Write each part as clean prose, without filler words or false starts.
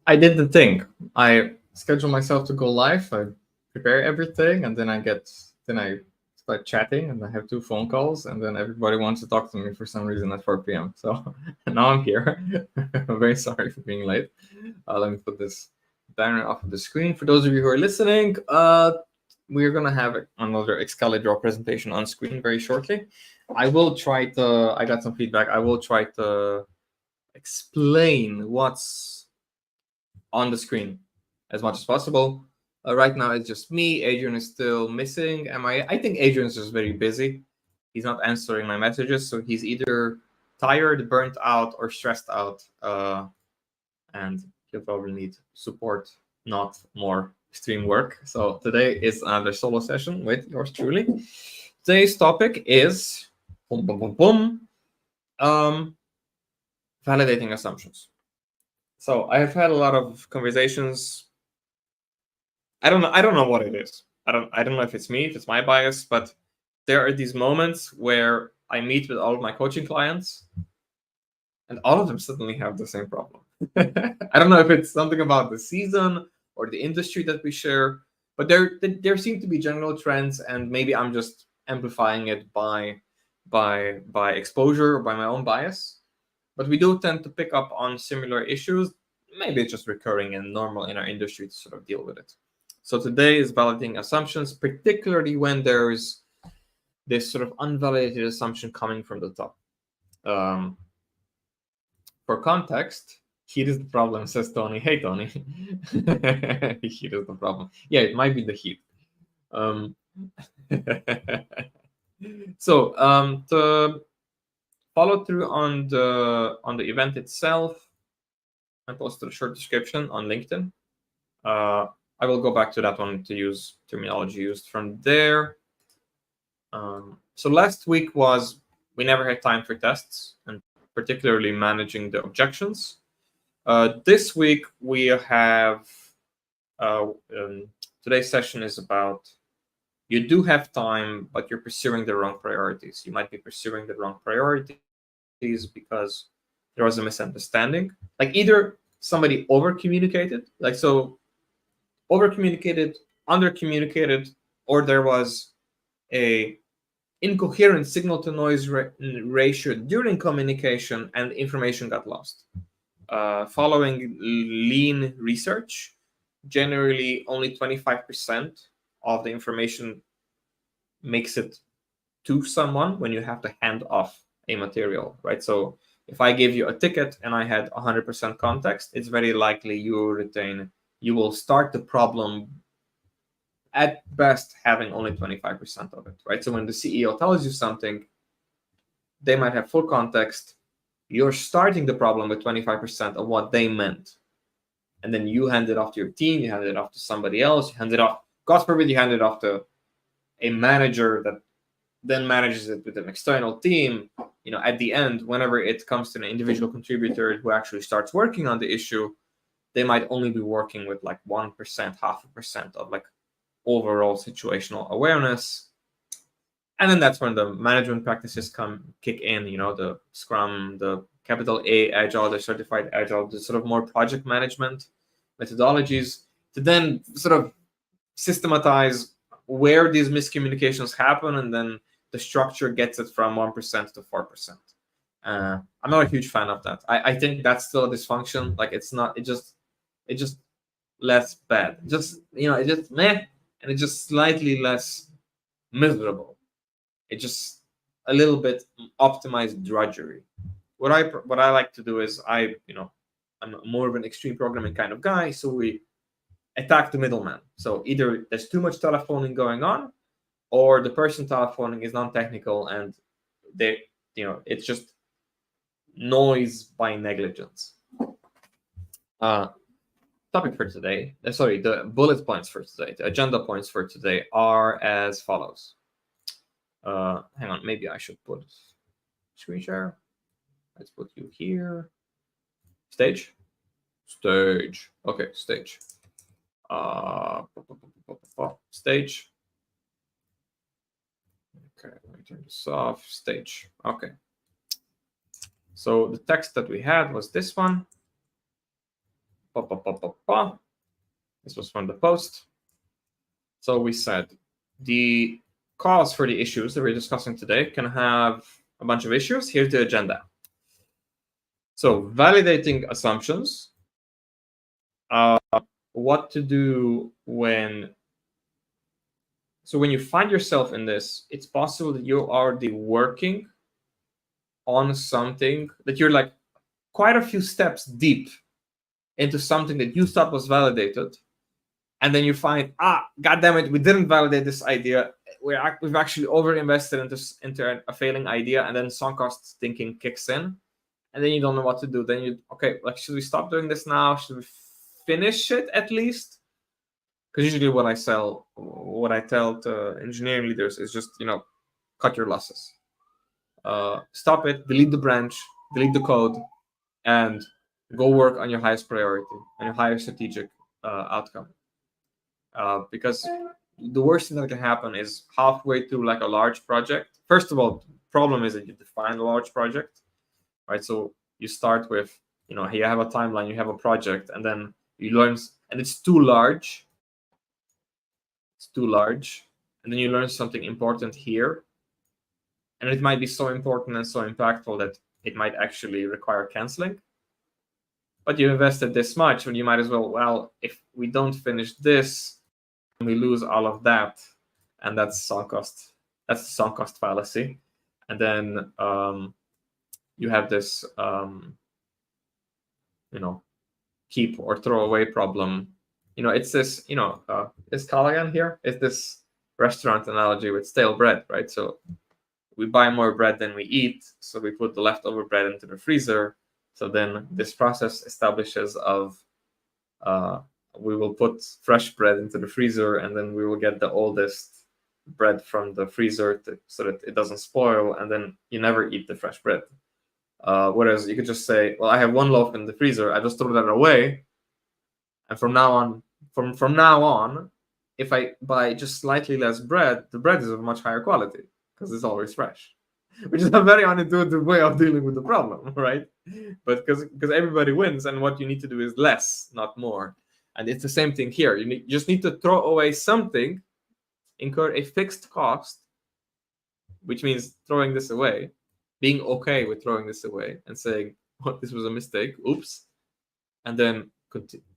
I did the thing. I schedule myself to go live. I prepare everything, and then I start chatting, and I have 2 phone calls, and then everybody wants to talk to me for some reason at 4 p.m. So now I'm here. I'm very sorry for being late. Let me put this banner off of the screen. For those of you who are listening, we're gonna have another Excalibur presentation on screen very shortly. I will try to. I got some feedback. I will try to explain what's on the screen as much as possible. Right now, it's just me. Adrian is still missing. I think Adrian's just very busy. He's not answering my messages, so he's either tired, burnt out, or stressed out, and he'll probably need support, not more extreme work. So today is another solo session with yours truly. Today's topic is boom, boom, boom, boom, validating assumptions. So I have had a lot of conversations. I don't know what it is. I don't know if it's me, if it's my bias, but there are these moments where I meet with all of my coaching clients, and all of them suddenly have the same problem. I don't know if it's something about the season or the industry that we share, but there seem to be general trends, and maybe I'm just amplifying it by exposure or by my own bias. But we do tend to pick up on similar issues. Maybe it's just recurring and normal in our industry to sort of deal with it. So today is validating assumptions, particularly when there's this sort of unvalidated assumption coming from the top. For context, heat is the problem, says Tony. Hey, Tony. Heat is the problem. Yeah, it might be the heat. So to follow through on the event itself, I posted a short description on LinkedIn. I will go back to that one to use terminology used from there. So last week we never had time for tests, and particularly managing the objections. This week we have today's session is about you do have time, but you're pursuing the wrong priorities. You might be pursuing the wrong priorities because there was a misunderstanding. Like either somebody over-communicated, over-communicated, under-communicated, or there was a incoherent signal-to-noise ratio during communication and information got lost. Following lean research, generally only 25% of the information makes it to someone when you have to hand off a material, right? So if I give you a ticket and I had 100% context, it's very likely you will start the problem at best having only 25% of it, right? So when the CEO tells you something, they might have full context. You're starting the problem with 25% of what they meant. And then you hand it off to your team, you hand it off to somebody else, you hand it off, God forbid, you hand it off to a manager that then manages it with an external team. At the end, whenever it comes to an individual contributor who actually starts working on the issue, they might only be working with like 1%, 0.5% of like overall situational awareness. And then that's when the management practices kick in, the Scrum, the capital A Agile, the certified Agile, the sort of more project management methodologies to then sort of systematize where these miscommunications happen, and then the structure gets it from 1% to 4%. I'm not a huge fan of that. I think that's still a dysfunction. Like it's just less bad. It just meh, and it's just slightly less miserable. It's just a little bit optimized drudgery. What I like to do is I'm more of an extreme programming kind of guy, so we attack the middleman. So either there's too much telephoning going on, or the person telephoning is non-technical and it's just noise by negligence. Topic for today, the bullet points for today, the agenda points for today are as follows. Hang on, maybe I should put screen share. Let's put you here. Stage. Okay, stage. Stage. Okay, let me turn this off. Stage. Okay. So the text that we had was this one. This was from the post. So we said the cause for the issues that we're discussing today can have a bunch of issues. Here's the agenda. So validating assumptions, what to do when you find yourself in this, it's possible that you're already working on something that you're like quite a few steps deep into something that you thought was validated. And then you find, God damn it, we didn't validate this idea. We've actually overinvested into a failing idea, and then sunk cost thinking kicks in, and then you don't know what to do. Then should we stop doing this now? Should we finish it at least? Because usually what I tell to engineering leaders is just, cut your losses. Stop it, delete the branch, delete the code, and go work on your highest priority and your highest strategic outcome. Because the worst thing that can happen is halfway through like a large project. First of all, the problem is that you define a large project, right? So you start with, you have a timeline, you have a project, and then you learn, and it's too large. It's too large. And then you learn something important here. And it might be so important and so impactful that it might actually require canceling. But you invested this much, and you might as well, if we don't finish this, we lose all of that, and that's sunk cost. That's the sunk cost fallacy. And then you have this, keep or throw away problem. It's this, is Callaghan here? It's this restaurant analogy with stale bread, right? So we buy more bread than we eat, so we put the leftover bread into the freezer. So then this process establishes of we will put fresh bread into the freezer, and then we will get the oldest bread from the freezer so that it doesn't spoil, and then you never eat the fresh bread. Whereas you could just say, well, I have one loaf in the freezer, I just throw that away, and from now on, if I buy just slightly less bread, the bread is of much higher quality because it's always fresh, which is a very unintuitive way of dealing with the problem, right? But because everybody wins, and what you need to do is less, not more. And it's the same thing here. You just need to throw away something, incur a fixed cost, which means throwing this away, being okay with throwing this away and saying, this was a mistake, oops. And then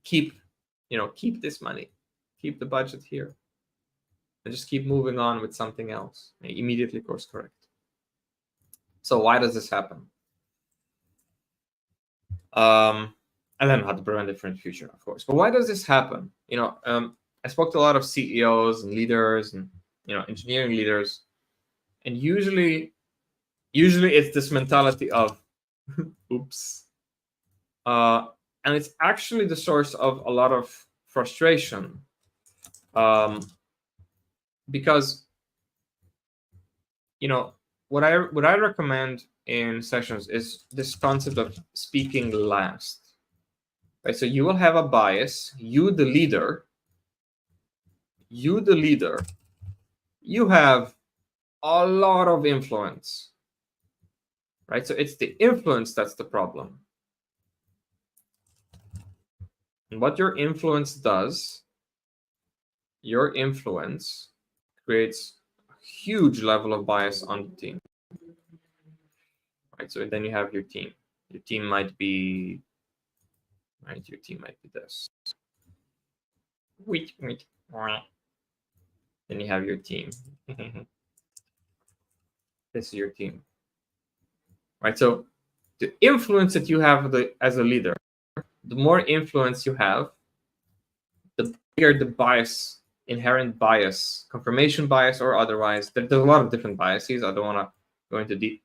keep this money, keep the budget here, and just keep moving on with something else. Immediately course correct. So why does this happen? And then how to prevent it from the future, of course. But why does this happen? I spoke to a lot of CEOs and leaders and engineering leaders, and usually it's this mentality of oops. And it's actually the source of a lot of frustration. Because what I recommend in sessions is this concept of speaking last. Right, so you will have a bias. You, the leader, you have a lot of influence, right? So it's the influence that's the problem. And what your influence does, your influence creates a huge level of bias on the team. Right, so then you have your team. Your team might be, right? Your team might be this. Wait. Then you have your team. This is your team. Right? So the influence that you have as a leader, the more influence you have, the bigger the bias, inherent bias, confirmation bias or otherwise. There's a lot of different biases. I don't want to go into deep.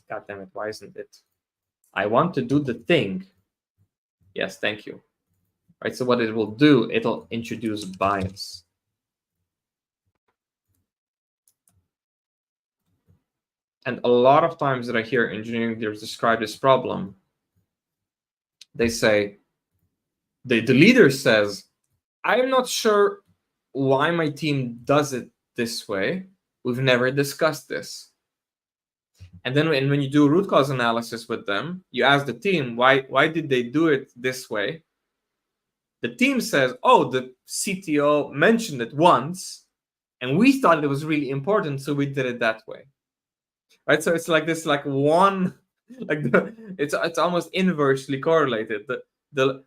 God damn it, why isn't it? I want to do the thing. Yes, thank you. Right, so what it will do, it'll introduce bias. And a lot of times that I hear engineering leaders describe this problem, they say, the leader says, I'm not sure why my team does it this way. We've never discussed this. And then when you do root cause analysis with them, you ask the team, why did they do it this way? The team says, oh, the CTO mentioned it once, and we thought it was really important, so we did it that way. Right? So it's like this, like one, like it's almost inversely correlated. The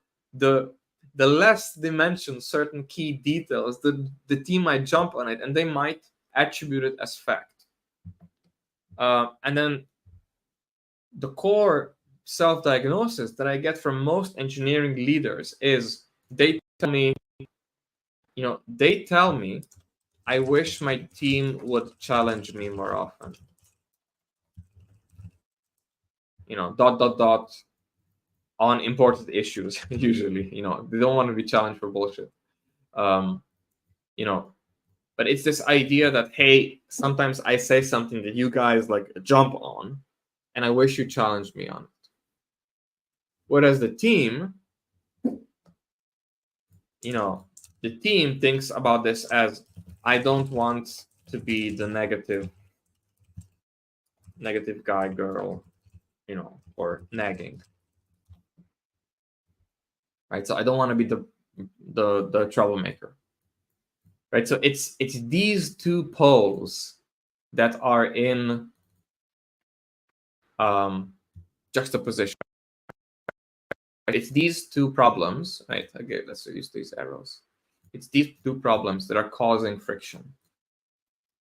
less they mention certain key details, the team might jump on it and they might attribute it as fact. And then the core self-diagnosis that I get from most engineering leaders is they tell me, I wish my team would challenge me more often. On important issues, usually, they don't want to be challenged for bullshit. But it's this idea that, hey, sometimes I say something that you guys like jump on, and I wish you challenged me on it. Whereas the team, the team thinks about this as, I don't want to be the negative guy, girl, or nagging. Right? So I don't want to be the troublemaker. Right? So it's these two poles that are in juxtaposition. It's these two problems, right? Okay, let's use these arrows. It's these two problems that are causing friction.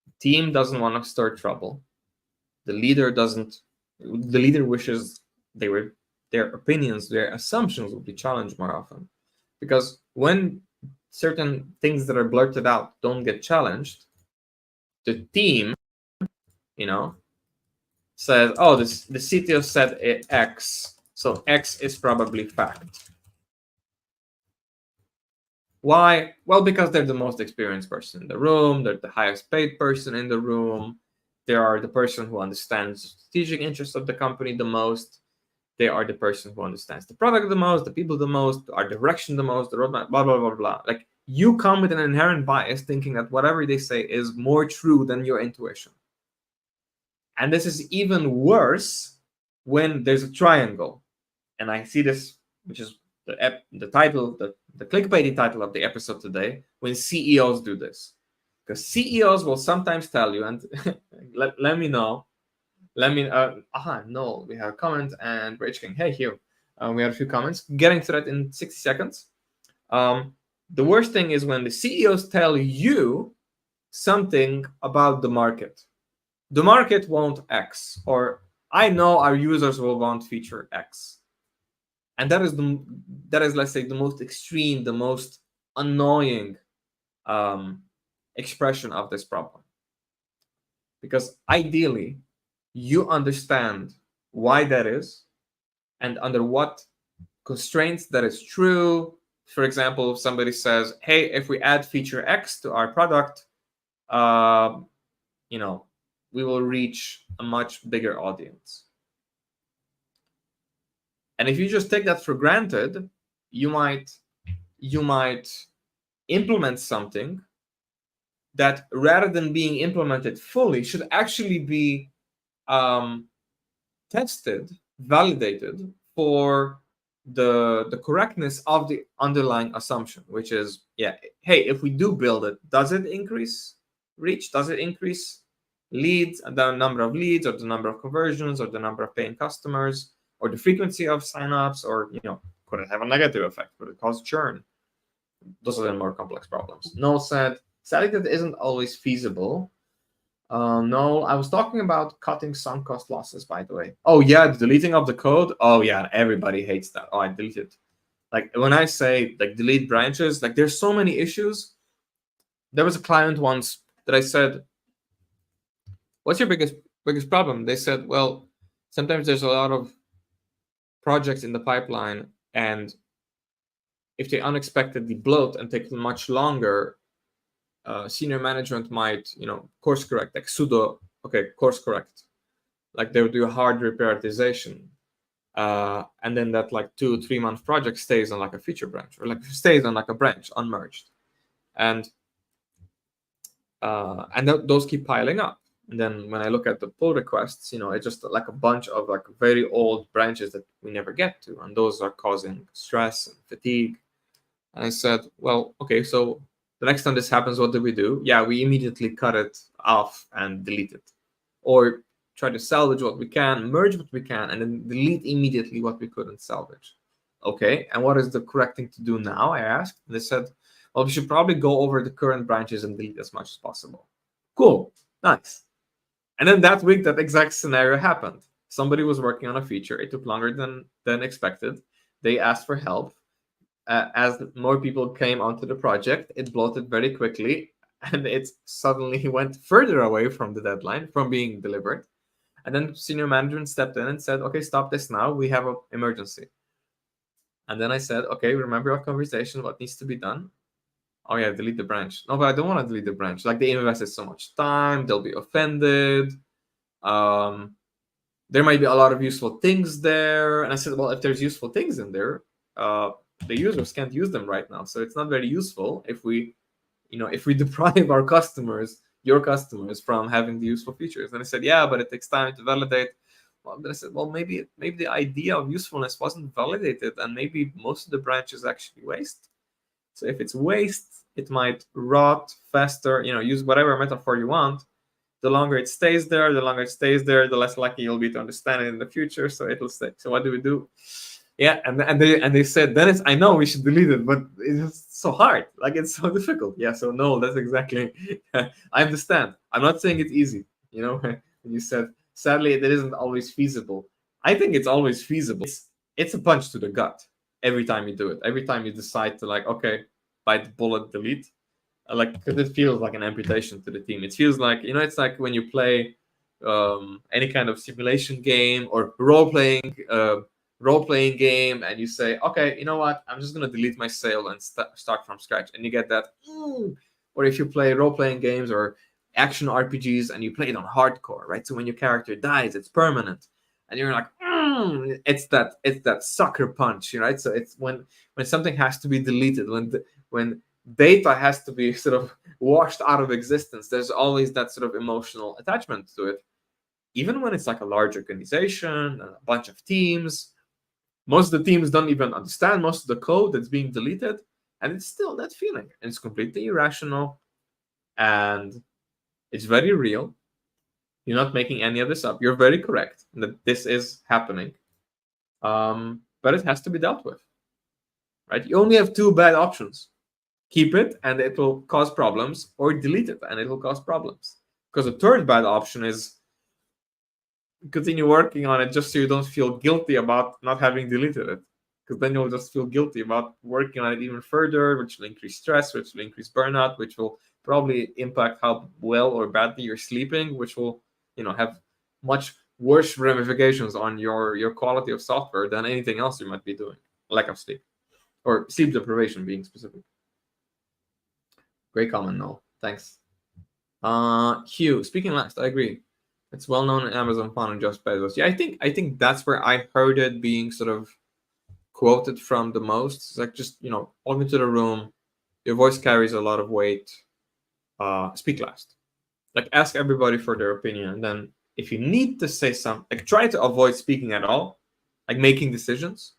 The team doesn't want to stir trouble. The leader doesn't. The leader wishes their opinions, their assumptions would be challenged more often. Because when certain things that are blurted out don't get challenged, the team, says, oh, the CTO said X, so X is probably fact. Why? Well, because they're the most experienced person in the room, they're the highest paid person in the room, they are the person who understands the strategic interests of the company the most, they are the person who understands the product the most, the people the most, our direction the most, the roadmap, blah, blah, blah, blah. Like, you come with an inherent bias thinking that whatever they say is more true than your intuition. And this is even worse when there's a triangle. And I see this, which is the title, the clickbaity title of the episode today, when CEOs do this. Because CEOs will sometimes tell you, and let me know. No, we have a comment, and Rage King, hey, Hugh. We had a few comments. Getting to that in 60 seconds. The worst thing is when the CEOs tell you something about the market. The market won't X, or I know our users will want feature X. And that is, let's say, the most extreme, the most annoying expression of this problem. Because ideally, you understand why that is and under what constraints that is true. For example, if somebody says, hey, if we add feature X to our product, we will reach a much bigger audience. And if you just take that for granted, you might implement something that, rather than being implemented fully, should actually be tested, validated for the correctness of the underlying assumption, which is, hey, if we do build it, does it increase reach? Does it increase leads, the number of leads, or the number of conversions, or the number of paying customers, or the frequency of signups, or could it have a negative effect? Could it cause churn? Those are the more complex problems. Noel said, sadly, that isn't always feasible. No, I was talking about cutting sunk cost losses, by the way. Oh yeah, the deleting of the code. Oh yeah, everybody hates that. Oh, I deleted. Like, when I say like delete branches, like, there's so many issues. There was a client once that I said, what's your biggest problem? They said, well, sometimes there's a lot of projects in the pipeline, and if they unexpectedly bloat and take much longer, senior management might, course correct, like course correct. Like, they would do a hard reprioritization. And then that like 2-3 month project stays on like a feature branch, or like stays on like a branch unmerged. And those keep piling up. And then when I look at the pull requests, it's just like a bunch of like very old branches that we never get to. And those are causing stress and fatigue. And I said, well, okay, so the next time this happens, what do we do? Yeah, we immediately cut it off and delete it. Or try to salvage what we can, merge what we can, and then delete immediately what we couldn't salvage. Okay, and what is the correct thing to do now? I asked. And they said, well, we should probably go over the current branches and delete as much as possible. Cool, nice. And then that week, that exact scenario happened. Somebody was working on a feature. It took longer than expected. They asked for help. As more people came onto the project, it bloated very quickly, and it suddenly went further away from the deadline, from being delivered. And then senior management stepped in and said, okay, stop this now. We have an emergency. And then I said, okay, remember our conversation, what needs to be done? Oh yeah, delete the branch. No, but I don't want to delete the branch. Like, they invested so much time, they'll be offended. There might be a lot of useful things there. And I said, well, if there's useful things in there, the users can't use them right now. So it's not very useful if we deprive our customers, your customers, from having the useful features. And I said, yeah, but it takes time to validate. Well, then I said, well, maybe the idea of usefulness wasn't validated, and maybe most of the branches actually waste. So if it's waste, it might rot faster. Use whatever metaphor you want. The longer it stays there, the less likely you'll be to understand it in the future. So it'll stay. So what do we do? Yeah, and they said, Dennis, I know we should delete it, but it's so hard. Like, it's so difficult. Yeah, so no, that's exactly. I understand. I'm not saying it's easy. When you said, sadly, it isn't always feasible. I think it's always feasible. It's a punch to the gut every time you do it. Every time you decide to, like, okay, bite the bullet, delete. Because it feels like an amputation to the team. It feels like, it's like when you play any kind of simulation game or role-playing game, and you say, okay, you know what, I'm just going to delete my sale and start from scratch, and you get that. Or if you play role-playing games or action RPGs and you play it on hardcore, right? So when your character dies, it's permanent, and you're like, it's that sucker punch, right? So it's when something has to be deleted, when data has to be sort of washed out of existence, there's always that sort of emotional attachment to it. Even when it's like a large organization, a bunch of teams, most of the teams don't even understand most of the code that's being deleted, and it's still that feeling. And it's completely irrational, and it's very real. You're not making any of this up. You're very correct that this is happening. But it has to be dealt with, right? You only have two bad options. Keep it, and it will cause problems, or delete it, and it will cause problems. Because the third bad option is continue working on it just so you don't feel guilty about not having deleted it. Because then you'll just feel guilty about working on it even further, which will increase stress, which will increase burnout, which will probably impact how well or badly you're sleeping, which will, have much worse ramifications on your quality of software than anything else you might be doing. Lack of sleep, or sleep deprivation being specific. Great comment, Noel. Thanks. Hugh, speaking last, I agree. It's well known in Amazon founding Jeff Bezos. Yeah, I think that's where I heard it being sort of quoted from the most. It's like, just, walk into the room, your voice carries a lot of weight. Speak last. Like, ask everybody for their opinion, and then if you need to say something, like, try to avoid speaking at all, like making decisions.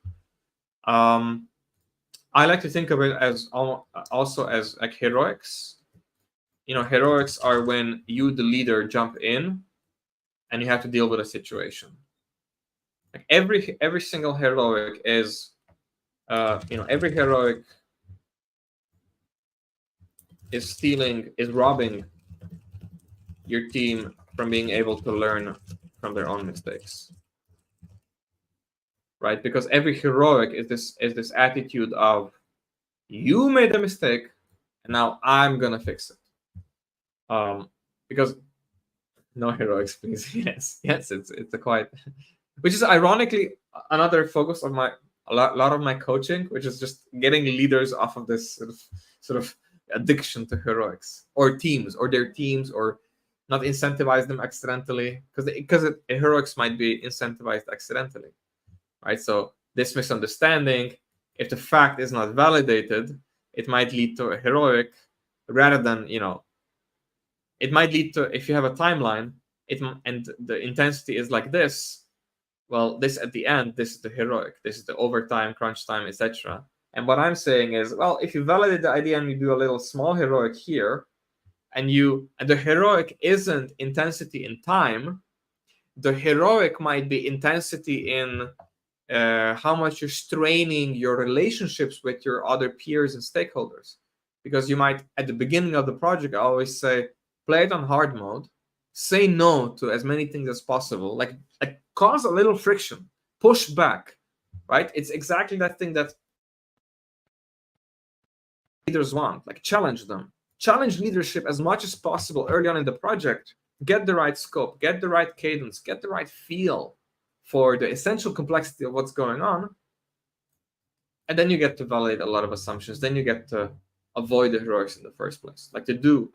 I like to think of it as also as like heroics. Heroics are when you, the leader, jump in and you have to deal with a situation. Like, every single heroic is, every heroic is robbing your team from being able to learn from their own mistakes, right? Because every heroic is this attitude of, you made a mistake and now I'm gonna fix it. Because no heroics, please. Yes, it's a quite, which is ironically another focus of a lot of my coaching, which is just getting leaders off of this sort of addiction to heroics, or their teams, or not incentivize them accidentally, because heroics might be incentivized accidentally, right? So this misunderstanding, if the fact is not validated, it might lead to a heroic, rather than, it might lead to, if you have a timeline, and the intensity is like this, well, this at the end, this is the heroic, this is the overtime, crunch time, etc. And what I'm saying is, well, if you validate the idea and you do a little small heroic here, and the heroic isn't intensity in time, the heroic might be intensity in how much you're straining your relationships with your other peers and stakeholders. Because you might, at the beginning of the project, I always say, play it on hard mode, say no to as many things as possible, like cause a little friction, push back, right? It's exactly that thing that leaders want, like challenge them. Challenge leadership as much as possible early on in the project. Get the right scope, get the right cadence, get the right feel for the essential complexity of what's going on. And then you get to validate a lot of assumptions. Then you get to avoid the heroics in the first place. Like to do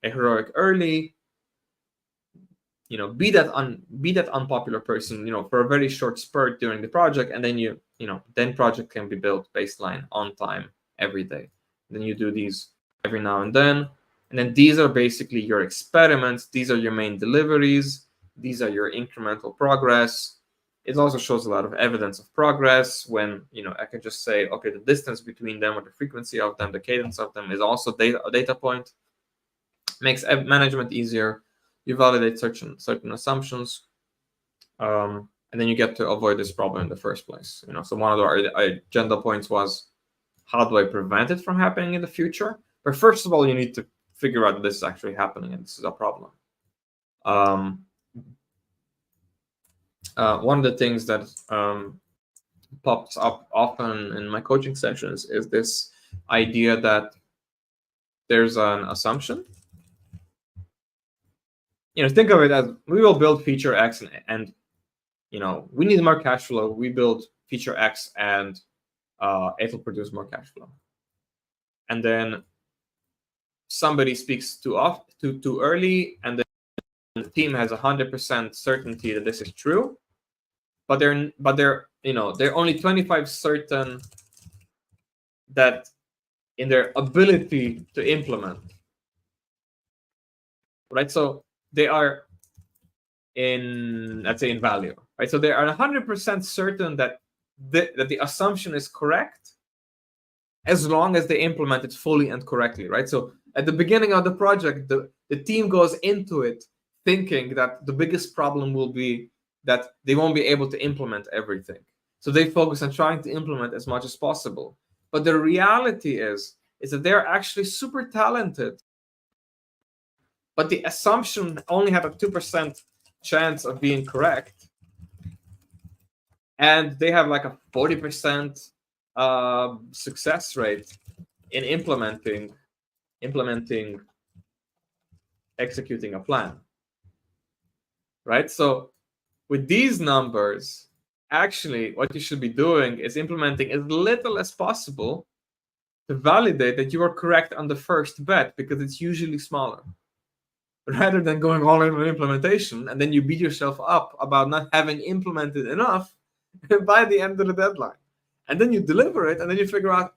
a heroic early, be that unpopular person, for a very short spurt during the project, and then then project can be built baseline on time every day. Then you do these every now and then these are basically your experiments. These are your main deliveries. These are your incremental progress. It also shows a lot of evidence of progress when I can just say, okay, the distance between them or the frequency of them, the cadence of them is also a data point. Makes management easier. You validate certain assumptions, and then you get to avoid this problem in the first place. So one of the agenda points was, how do I prevent it from happening in the future? But first of all, you need to figure out that this is actually happening and this is a problem. One of the things that pops up often in my coaching sessions is this idea that there's an assumption. Think of it as, we will build feature X and we need more cash flow. We build feature X and it will produce more cash flow. And then somebody speaks too early, and then the team has 100% certainty that this is true, but they're only 25 certain that in their ability to implement, right? So they are in, let's say, in value, right? So they are 100% certain that the assumption is correct as long as they implement it fully and correctly, right? So at the beginning of the project, the team goes into it thinking that the biggest problem will be that they won't be able to implement everything. So they focus on trying to implement as much as possible. But the reality is that they're actually super talented, but the assumption only had a 2% chance of being correct. And they have like a 40% success rate in executing a plan, right? So with these numbers, actually what you should be doing is implementing as little as possible to validate that you are correct on the first bet, because it's usually smaller, rather than going all in on implementation and then you beat yourself up about not having implemented enough by the end of the deadline. And then you deliver it, and then you figure out,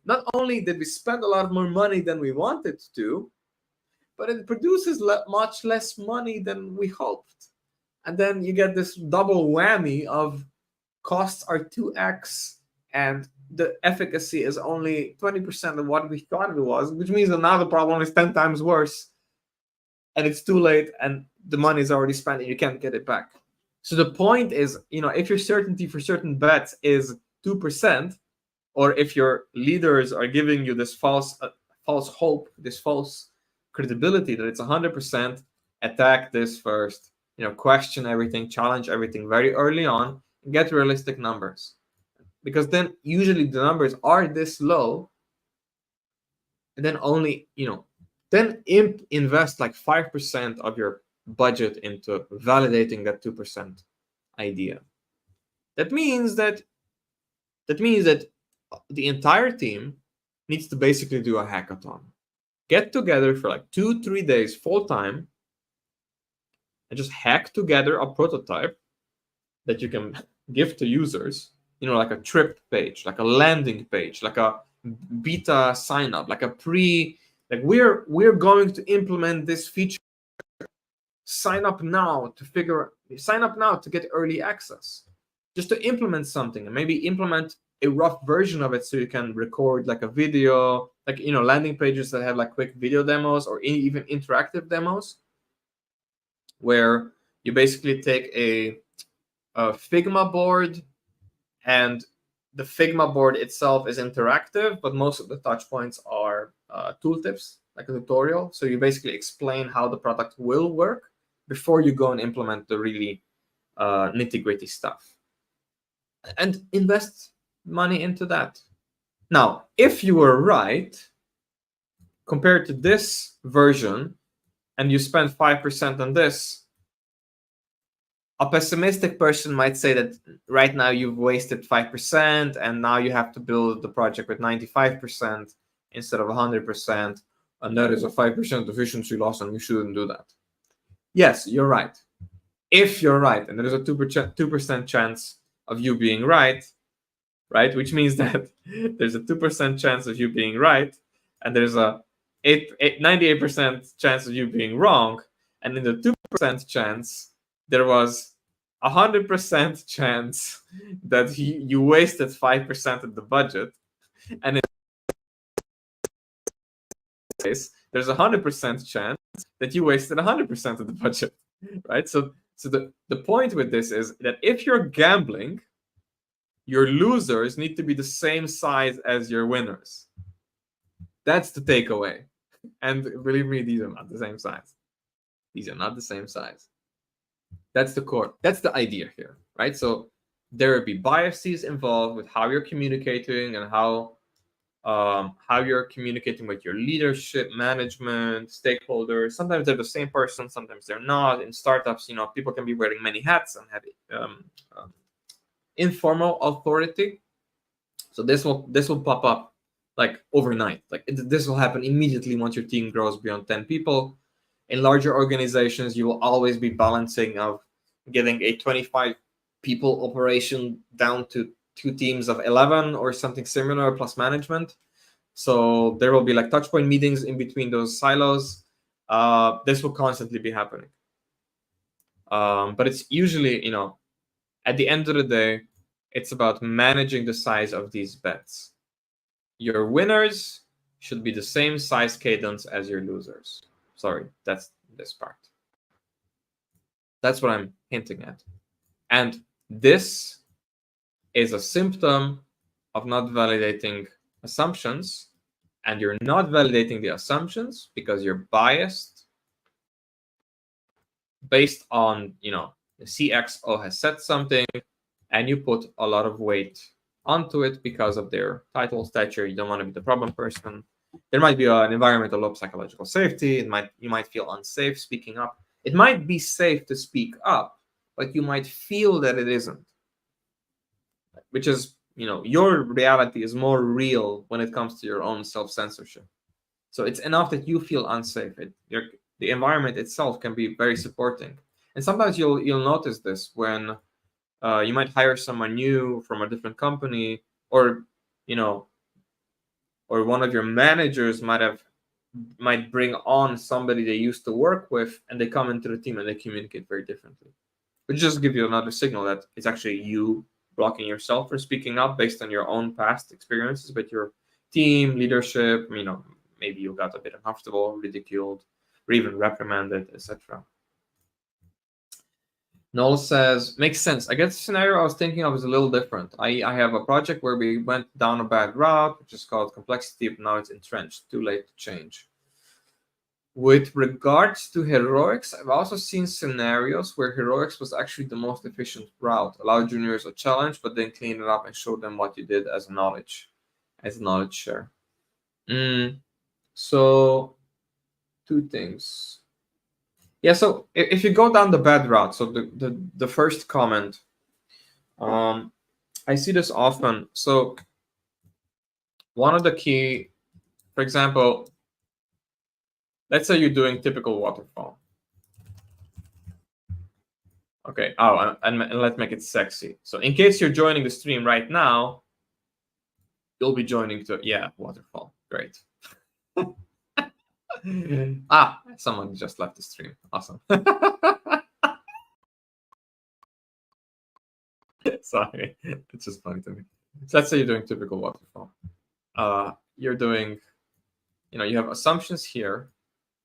not only did we spend a lot more money than we wanted to, but it produces much less money than we hoped. And then you get this double whammy of costs are 2x and the efficacy is only 20% of what we thought it was, which means that now the problem is 10 times worse, and it's too late and the money is already spent and you can't get it back. So the point is, if your certainty for certain bets is 2%, or if your leaders are giving you this false hope, this false credibility that it's 100%, attack this first. Question everything, challenge everything very early on, and get realistic numbers. Because then usually the numbers are this low, and then only, then invest like 5% of your budget into validating that 2% idea. That means that the entire team needs to basically do a hackathon. Get together for like 2-3 days full time and just hack together a prototype that you can give to users, like a trip page, like a landing page, like a beta sign up, like a we're going to implement this feature. Sign up now to get early access. just to implement something, and maybe implement a rough version of it so you can record like a video, like, you know, landing pages that have like quick video demos or even interactive demos, where you basically take a Figma board, and the Figma board itself is interactive, but most of the touch points are tooltips, like a tutorial. So you basically explain how the product will work before you go and implement the really nitty-gritty stuff, and invest money into that. Now, if you were right, compared to this version, and you spend 5% on this, a pessimistic person might say that right now you've wasted 5%, and now you have to build the project with 95% instead of 100%, and that is a 5% efficiency loss, and we shouldn't do that. Yes, you're right. If you're right, and there's a 2% chance of you being right, which means that there's a 2% chance of you being right, and there's a 98% chance of you being wrong, and in the 2% chance, there was 100% chance that you wasted 5% of the budget, and in this case, there's a 100% chance that you wasted 100% of the budget, right? So the point with this is that if you're gambling, your losers need to be the same size as your winners. That's the takeaway. And believe me, these are not the same size. These are not the same size. That's the core. That's the idea here, right? So there will be biases involved with how you're communicating and how you're communicating with your leadership, management, stakeholders. Sometimes they're the same person, sometimes they're not. In startups, you know, people can be wearing many hats and have informal authority. So this will pop up like overnight. Like this will happen immediately once your team grows beyond 10 people. In larger organizations, you will always be balancing of getting a 25 people operation down to 2 teams of 11 or something similar plus management. So there will be like touch point meetings in between those silos. This will constantly be happening. But it's usually, you know, at the end of the day, it's about managing the size of these bets. Your winners should be the same size cadence as your losers. Sorry, that's this part. That's what I'm hinting at. And this is a symptom of not validating assumptions. And you're not validating the assumptions because you're biased based on, you know, the CXO has said something, and you put a lot of weight onto it because of their title, stature. You don't want to be the problem person. There might be an environmental or psychological safety. You might feel unsafe speaking up. It might be safe to speak up, but you might feel that it isn't. Which is, you know, your reality is more real when it comes to your own self-censorship. So it's enough that you feel unsafe. The environment itself can be very supporting. And sometimes you'll notice this when you might hire someone new from a different company, or, you know, or one of your managers might bring on somebody they used to work with, and they come into the team and they communicate very differently. Which just gives you another signal that it's actually you blocking yourself from speaking up based on your own past experiences with your team, leadership. You know, maybe you got a bit uncomfortable, ridiculed, or even reprimanded, etc. Noel says, makes sense. I guess the scenario I was thinking of is a little different. I have a project where we went down a bad route, which is called complexity, but now it's entrenched. Too late to change. With regards to heroics, I've also seen scenarios where heroics was actually the most efficient route. Allow juniors a challenge, but then clean it up and show them what you did as knowledge share. So 2 things. Yeah, so if you go down the bad route, so the first comment, I see this often. So one of the key, for example, let's say you're doing typical waterfall. Okay, and let's make it sexy. So in case you're joining the stream right now, you'll be joining to, yeah, waterfall. Great. Someone just left the stream. Awesome. Sorry, it's just funny to me. So let's say you're doing typical waterfall. You're doing, you have assumptions here,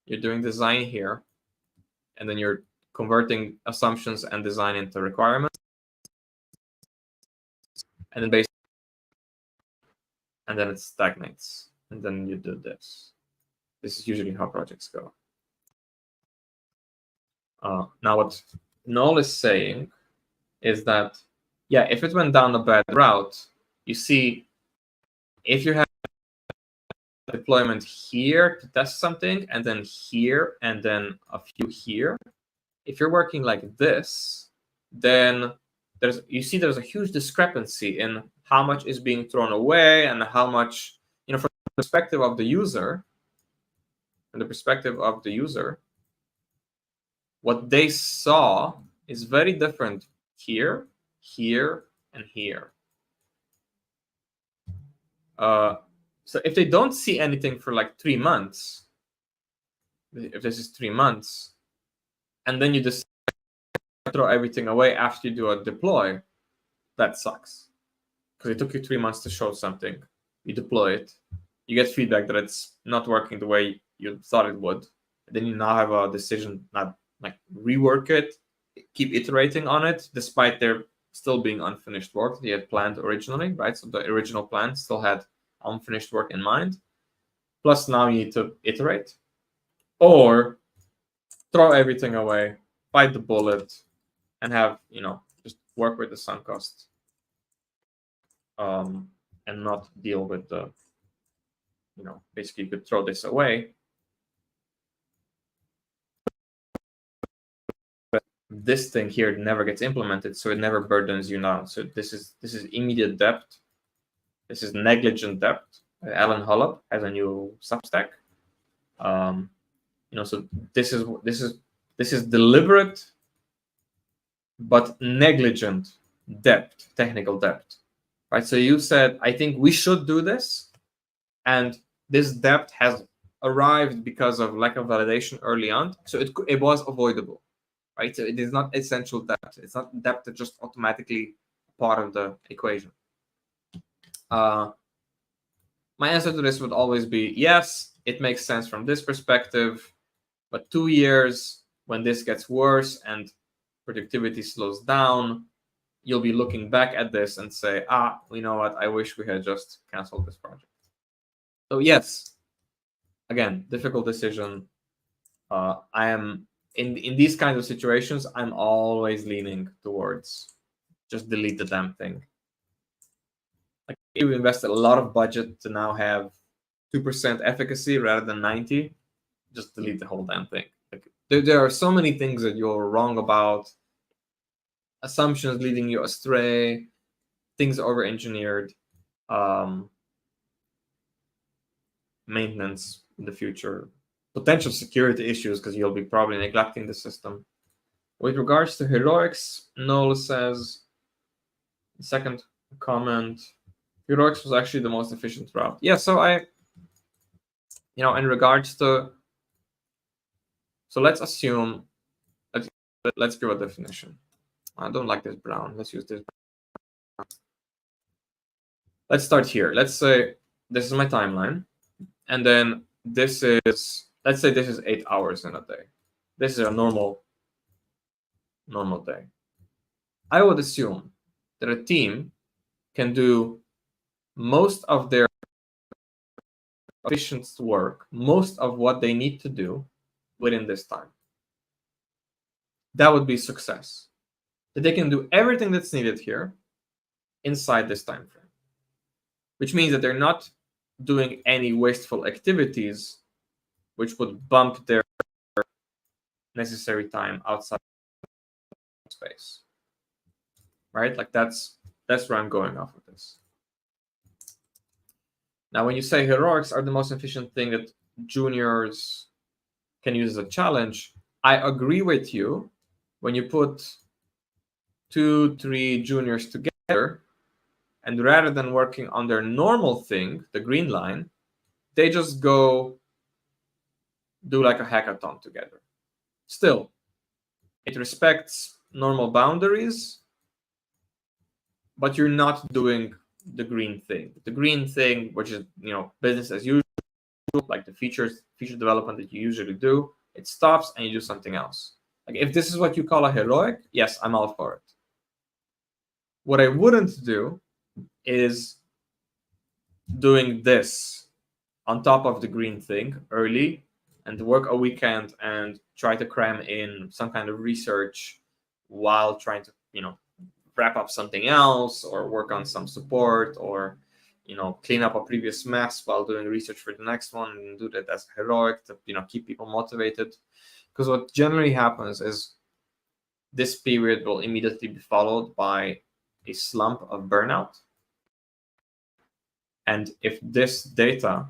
you're doing design here, and then you're converting assumptions and design into requirements, and then and then it stagnates, and then you do this. This is usually how projects go. Now, what Noel is saying is that, yeah, if it went down a bad route, you see, if you have deployment here to test something, and then here, and then a few here, if you're working like this, then there's a huge discrepancy in how much is being thrown away and how much, from the perspective of the user, what they saw is very different here, here, and here. So if they don't see anything for like 3 months, if this is 3 months, and then you just throw everything away after you do a deploy, that sucks. Because it took you 3 months to show something. You deploy it, you get feedback that it's not working the way you thought it would. And then you now have a decision, not like rework it, keep iterating on it, despite there still being unfinished work that you had planned originally, right? So the original plan still had unfinished work in mind. Plus now you need to iterate, or throw everything away, bite the bullet, and have, just work with the sunk cost, and not deal with the, basically you could throw this away. But this thing here never gets implemented, so it never burdens you now. So this is immediate debt. This is negligent debt. Alan Holub has a new Substack. So this is deliberate but negligent debt, technical debt, right? So you said, I think we should do this, and this debt has arrived because of lack of validation early on, so it was avoidable, right? So it is not essential debt. It's not debt that's just automatically part of the equation. My answer to this would always be yes, it makes sense from this perspective, but 2 years, when this gets worse and productivity slows down, you'll be looking back at this and say, you know what, I wish we had just canceled this project. So yes, again, difficult decision. I am in these kinds of situations, I'm always leaning towards just delete the damn thing. Like, you invested a lot of budget to now have 2% efficacy rather than 90, just delete the whole damn thing. Like, there are so many things that you're wrong about, assumptions leading you astray, things over-engineered, maintenance in the future, potential security issues because you'll be probably neglecting the system. With regards to heroics, Noel says, second comment, heroics was actually the most efficient route. Yeah, so in regards to, so let's assume, let's give a definition. I don't like this brown. Let's use this brown. Let's start here. Let's say this is my timeline, and then this is, let's say this is 8 hours in a day. This is a normal day. I would assume that a team can do most of their efficient work, most of what they need to do within this time. That would be success. That they can do everything that's needed here inside this time frame, which means that they're not doing any wasteful activities which would bump their necessary time outside space, right? Like that's where I'm going off of this. Now, when you say heroics are the most efficient thing that juniors can use as a challenge, I agree with you. When you put 2-3 juniors together, and rather than working on their normal thing, the green line, they just go do like a hackathon together. Still, it respects normal boundaries, but you're not doing the green thing. The green thing, which is business as usual, like the feature development that you usually do, it stops and you do something else. Like if this is what you call a heroic, yes, I'm all for it. What I wouldn't do is doing this on top of the green thing early and work a weekend and try to cram in some kind of research while trying to wrap up something else or work on some support or clean up a previous mess while doing research for the next one, and do that as heroic to keep people motivated. Because what generally happens is this period will immediately be followed by a slump of burnout. And if this data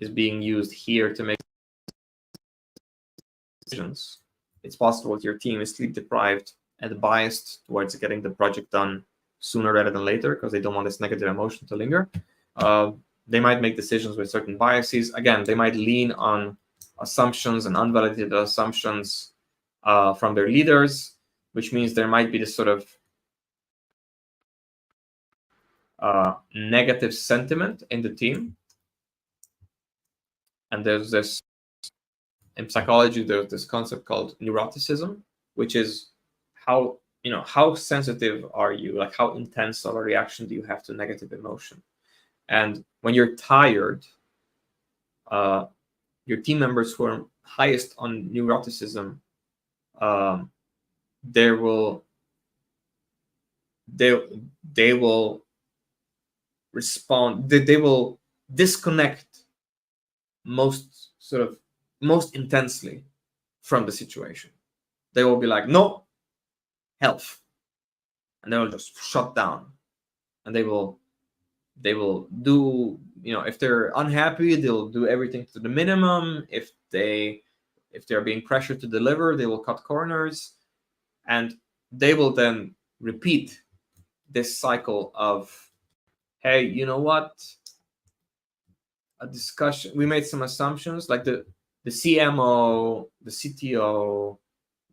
is being used here to make decisions, it's possible that your team is sleep deprived and biased towards getting the project done sooner rather than later because they don't want this negative emotion to linger. They might make decisions with certain biases. Again, they might lean on assumptions and unvalidated assumptions from their leaders, which means there might be this sort of negative sentiment in the team. And there's this, in psychology, there's this concept called neuroticism, which is how sensitive are you? Like how intense of a reaction do you have to negative emotion? And when you're tired, your team members who are highest on neuroticism, they will respond. They will disconnect most intensely from the situation. They will be like, no, health, and they will just shut down, and they will do, if they're unhappy, they'll do everything to the minimum. If they're being pressured to deliver, they will cut corners, and they will then repeat this cycle of, hey, you know what? A discussion. We made some assumptions, like the CMO, the CTO,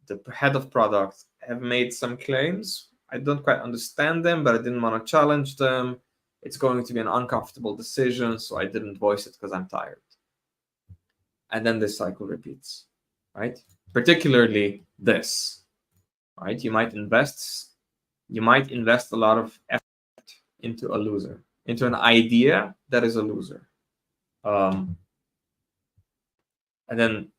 the head of product have made some claims. I don't quite understand them, but I didn't want to challenge them. It's going to be an uncomfortable decision, so I didn't voice it because I'm tired. And then this cycle repeats, right? Particularly this, right? You might invest a lot of effort into a loser, into an idea that is a loser. And then,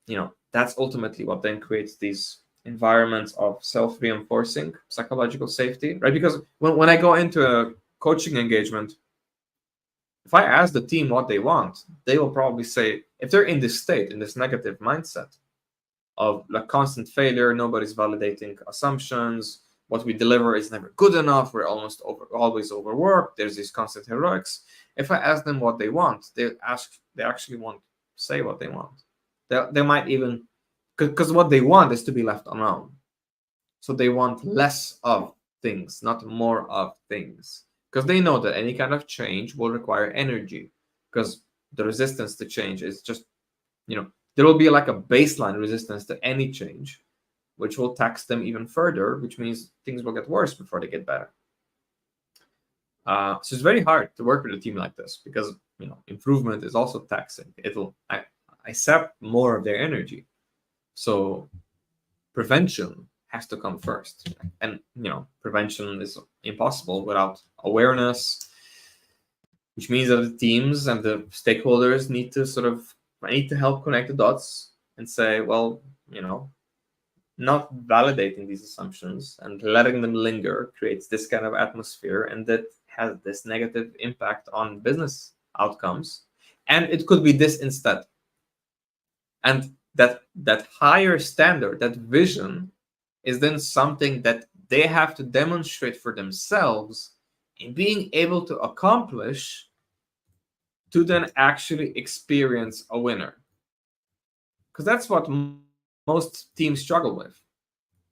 that's ultimately what then creates these environments of self-reinforcing psychological safety, right? Because when I go into a coaching engagement, if I ask the team what they want, they will probably say, if they're in this state, in this negative mindset of like constant failure, nobody's validating assumptions, what we deliver is never good enough, we're always overworked, there's these constant heroics. If I ask them what they want, they actually won't say what they want. They might even, because what they want is to be left alone. So they want less of things, not more of things. Because they know that any kind of change will require energy. Because the resistance to change is just, there will be like a baseline resistance to any change, which will tax them even further, which means things will get worse before they get better. So it's very hard to work with a team like this because, improvement is also taxing. It'll sap more of their energy. So prevention has to come first. And, prevention is impossible without awareness, which means that the teams and the stakeholders need to help connect the dots and say, well, not validating these assumptions and letting them linger creates this kind of atmosphere, and that has this negative impact on business outcomes. And it could be this instead. And that higher standard, that vision, is then something that they have to demonstrate for themselves in being able to accomplish to then actually experience a winner. Because that's what most teams struggle with.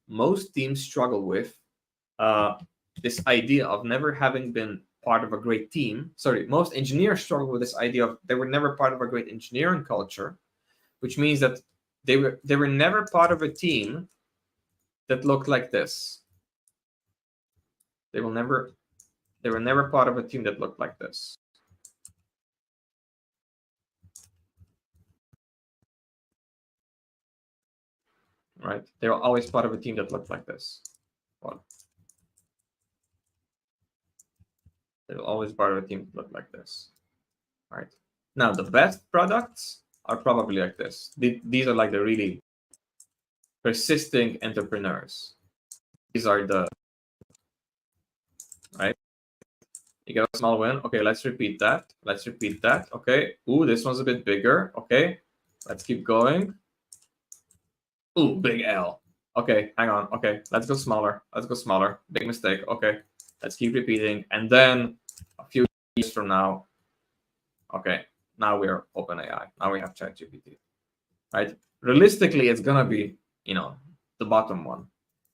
Most teams struggle with this idea of never having been part of a great team. Sorry, most engineers struggle with this idea of they were never part of a great engineering culture, which means that they were never part of a team that looked like this. They were never part of a team that looked like this. Right? They were always part of a team that looked like this. Well, they were always part of a team that looked like this. Right? Now, the best products are probably like this. These are like the really persisting entrepreneurs. These are the, right? You get a small win. Okay, let's repeat that. Let's repeat that. Okay. Ooh, this one's a bit bigger. Okay. Let's keep going. Ooh, big L. Okay, hang on. Okay, let's go smaller. Let's go smaller. Big mistake. Okay, let's keep repeating. And then a few years from now, okay, now we're OpenAI. Now we have ChatGPT, right? Realistically, it's gonna be, the bottom one.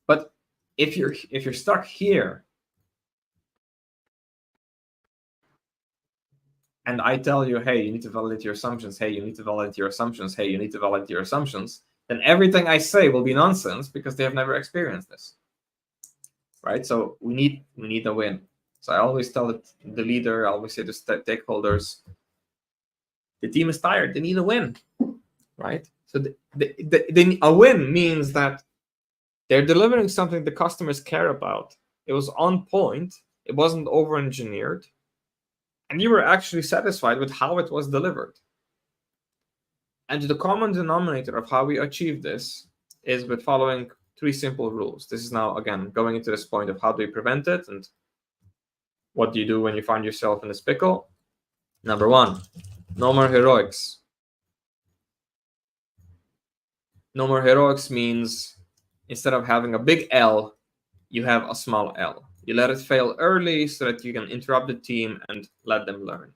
But if you're stuck here, and I tell you, hey, you need to validate your assumptions. Hey, you need to validate your assumptions. Hey, you need to validate your assumptions. Then everything I say will be nonsense because they have never experienced this, right? So we need a win. So I always tell the leader, I always say to stakeholders, the team is tired. They need a win, right? So a win means that they're delivering something the customers care about. It was on point. It wasn't over-engineered. And you were actually satisfied with how it was delivered. And the common denominator of how we achieve this is with following 3 simple rules. This is now, again, going into this point of how do you prevent it and what do you do when you find yourself in this pickle. Number 1, no more heroics. No more heroics means instead of having a big L, you have a small L. You let it fail early so that you can interrupt the team and let them learn.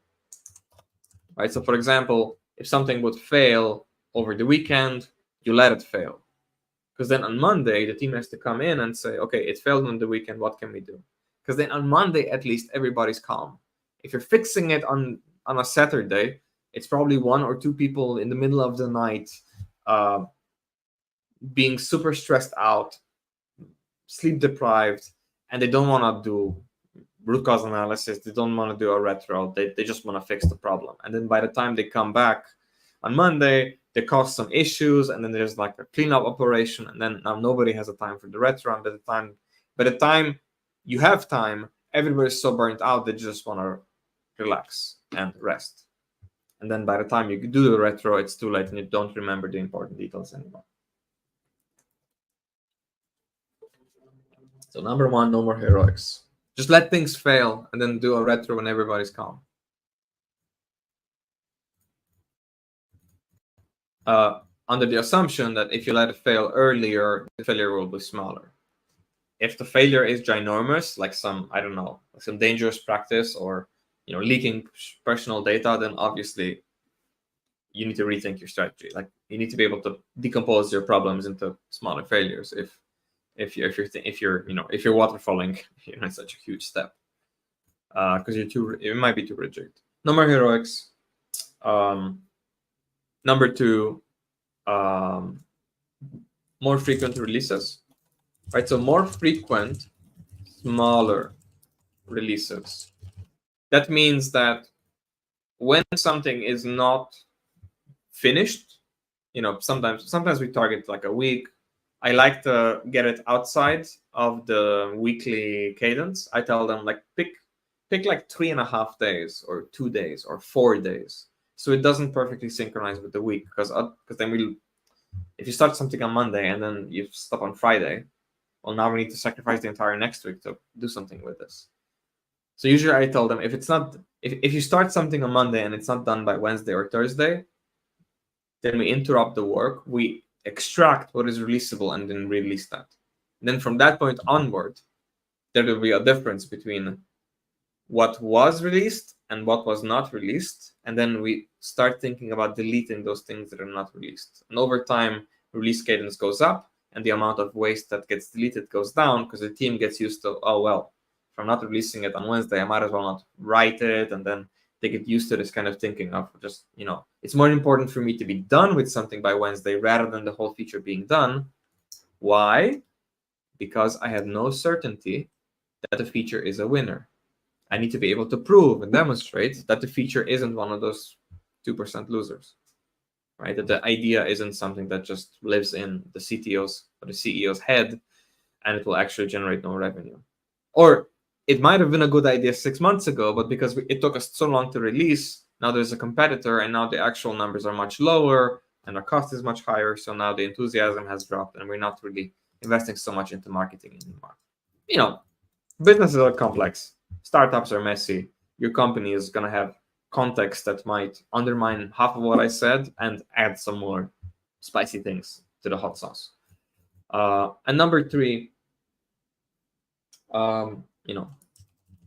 Right? So for example, if something would fail over the weekend, you let it fail. Because then on Monday, the team has to come in and say, okay, it failed on the weekend, what can we do? Because then on Monday, at least, everybody's calm. If you're fixing it on a Saturday, it's probably 1 or 2 people in the middle of the night being super stressed out, sleep deprived, and they don't want to do root cause analysis. They don't want to do a retro. They just want to fix the problem. And then by the time they come back on Monday, they cause some issues, and then there's like a cleanup operation, and then now nobody has a time for the retro. And by the time you have time, everybody's so burnt out they just want to relax and rest. And then by the time you do the retro, it's too late and you don't remember the important details anymore. So number 1, no more heroics. Just let things fail and then do a retro when everybody's calm. Under the assumption that if you let it fail earlier, the failure will be smaller. If the failure is ginormous, like some, I don't know, some dangerous practice or leaking personal data, then obviously you need to rethink your strategy. Like you need to be able to decompose your problems into smaller failures. If you're waterfalling, it's such a huge step because it might be too rigid. No more heroics. Number 2, more frequent releases. Right, so more frequent, smaller releases. That means that when something is not finished, sometimes we target like a week. I like to get it outside of the weekly cadence. I tell them like pick like 3.5 days or 2 days or 4 days, so it doesn't perfectly synchronize with the week. Because then if you start something on Monday and then you stop on Friday, well, now we need to sacrifice the entire next week to do something with this. So usually I tell them if you start something on Monday and it's not done by Wednesday or Thursday, then we interrupt the work, we extract what is releasable and then release that. And then from that point onward, there will be a difference between what was released and what was not released. And then we start thinking about deleting those things that are not released. And over time, release cadence goes up and the amount of waste that gets deleted goes down because the team gets used to, oh, well, if I'm not releasing it on Wednesday, I might as well not write it. And then they get used to this kind of thinking of just, it's more important for me to be done with something by Wednesday rather than the whole feature being done. Why? Because I have no certainty that the feature is a winner. I need to be able to prove and demonstrate that the feature isn't one of those 2% losers, right? That the idea isn't something that just lives in the CTO's or the CEO's head and it will actually generate no revenue. Or it might have been a good idea 6 months ago, but because it took us so long to release, now there's a competitor and now the actual numbers are much lower and our cost is much higher. So now the enthusiasm has dropped and we're not really investing so much into marketing anymore. Businesses are complex. Startups are messy. Your company is going to have context that might undermine half of what I said and add some more spicy things to the hot sauce. And number 3,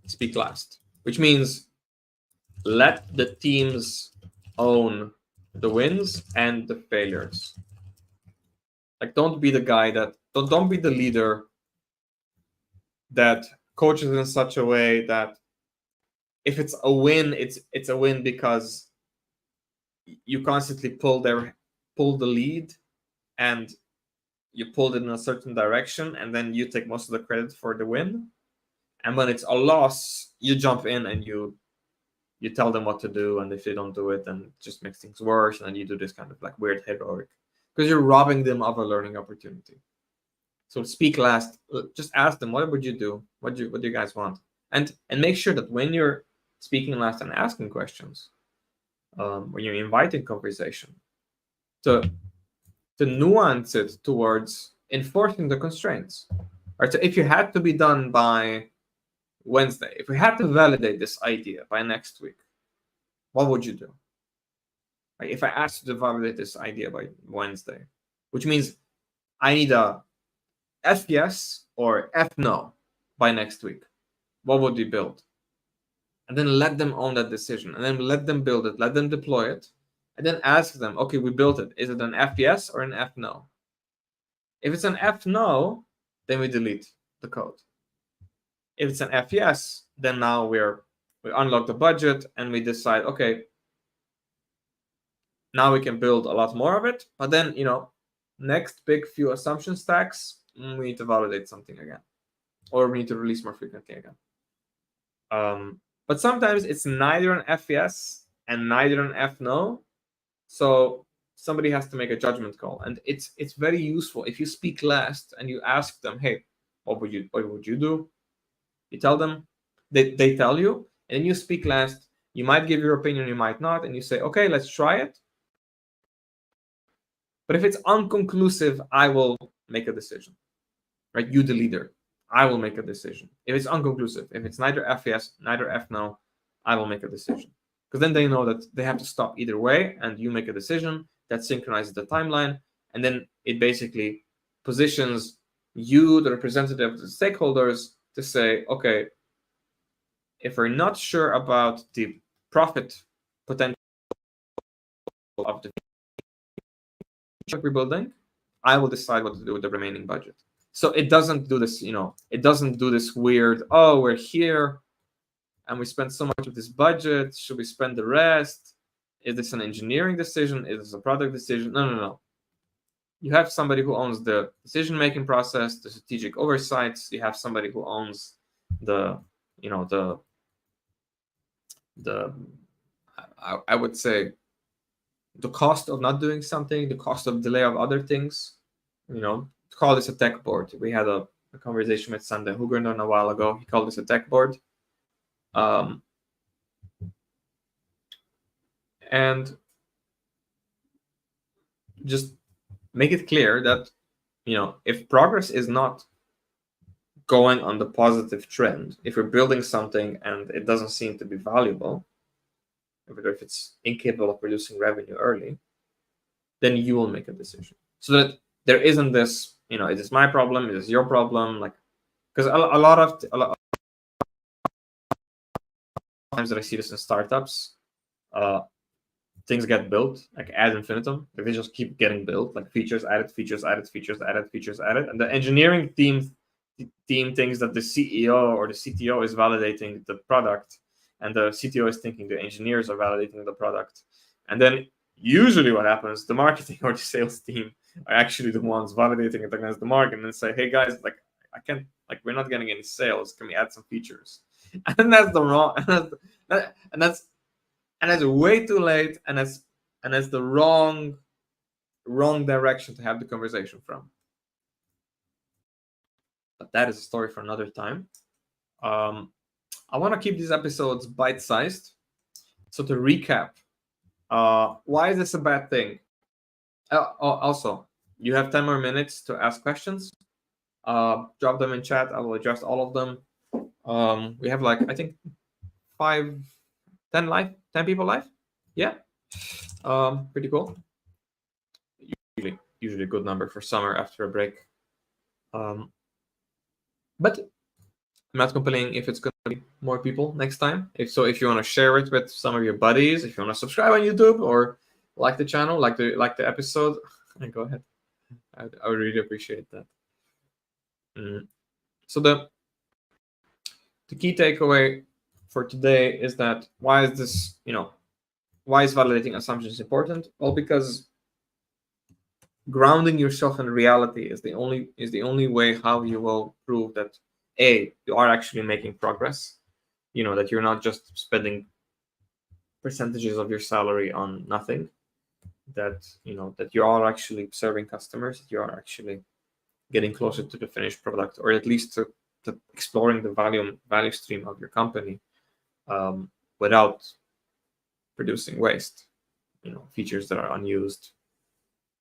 speak last, which means let the teams own the wins and the failures. Like, don't be the guy don't be the leader that coaches in such a way that if it's a win, it's a win because you constantly pull the lead and you pulled it in a certain direction and then you take most of the credit for the win. And when it's a loss, you jump in and you tell them what to do, and if they don't do it, then it just makes things worse, and then you do this kind of like weird heroic because you're robbing them of a learning opportunity. So speak last. Just ask them, what would you do? What do you guys want? And make sure that when you're speaking last and asking questions, when you're inviting conversation, to nuance it towards enforcing the constraints. Right? So if you had to be done by Wednesday, if we had to validate this idea by next week, what would you do? Like, if I asked you to validate this idea by Wednesday, which means I need a F yes or F no by next week, what would you build? And then let them own that decision, and then let them build it, let them deploy it, and then ask them, okay, we built it. Is it an F yes or an F no? If it's an F no, then we delete the code. If it's an F yes, then now we unlock the budget and we decide, okay, now we can build a lot more of it. But then, next big few assumption stacks, we need to validate something again, or we need to release more frequently again. But sometimes it's neither an F yes and neither an F no. So somebody has to make a judgment call, and it's very useful if you speak last and you ask them, hey, what would you do? You tell them, they tell you, and then you speak last. You might give your opinion, you might not, and you say, okay, let's try it. But if it's unconclusive, I will make a decision. Right? You, the leader, I will make a decision. If it's unconclusive, if it's neither F yes, neither F no, I will make a decision. Because then they know that they have to stop either way, and you make a decision that synchronizes the timeline, and then it basically positions you, the representative of the stakeholders, to say, okay, if we're not sure about the profit potential of the feature we're building, I will decide what to do with the remaining budget. So it doesn't do this, it doesn't do this weird, oh, we're here and we spent so much of this budget. Should we spend the rest? Is this an engineering decision? Is this a product decision? No. You have somebody who owns the decision-making process, the strategic oversights. You have somebody who owns the I would say the cost of not doing something, the cost of delay of other things. Call this a tech board. We had a conversation with Sander Huggernon a while ago. He called this a tech board. And just make it clear that, if progress is not going on the positive trend, if you're building something and it doesn't seem to be valuable, if it's incapable of producing revenue early, then you will make a decision. So that there isn't this, is this my problem? Is this your problem? Like, because a lot of times that I see this in startups, things get built like ad infinitum. Like, they just keep getting built, like features added, features added, features added, features added, and the engineering team thinks that the CEO or the CTO is validating the product, and the CTO is thinking the engineers are validating the product. And then usually what happens, the marketing or the sales team are actually the ones validating it against the market and say, hey guys, like, I can't Like, we're not getting any sales. Can we add some features? And that's the wrong, and that's way too late, and that's the wrong direction to have the conversation from. But that is a story for another time. I want to keep these episodes bite-sized. So to recap, why is this a bad thing? Also, you have 10 more minutes to ask questions. Drop them in chat. I will address all of them. We have like, I think 10 people live. Yeah. Pretty cool. Usually a good number for summer after a break. But I'm not complaining if it's going to be more people next time. If you want to share it with some of your buddies, if you want to subscribe on YouTube or like the channel, like the episode, go ahead. I would really appreciate that. So the key takeaway for today is that why is validating assumptions important? Well, because grounding yourself in reality is the only way how you will prove that you are actually making progress. That you're not just spending percentages of your salary on nothing. That you are actually serving customers. That you are actually getting closer to the finished product, or at least to exploring the value stream of your company, without producing waste. Features that are unused,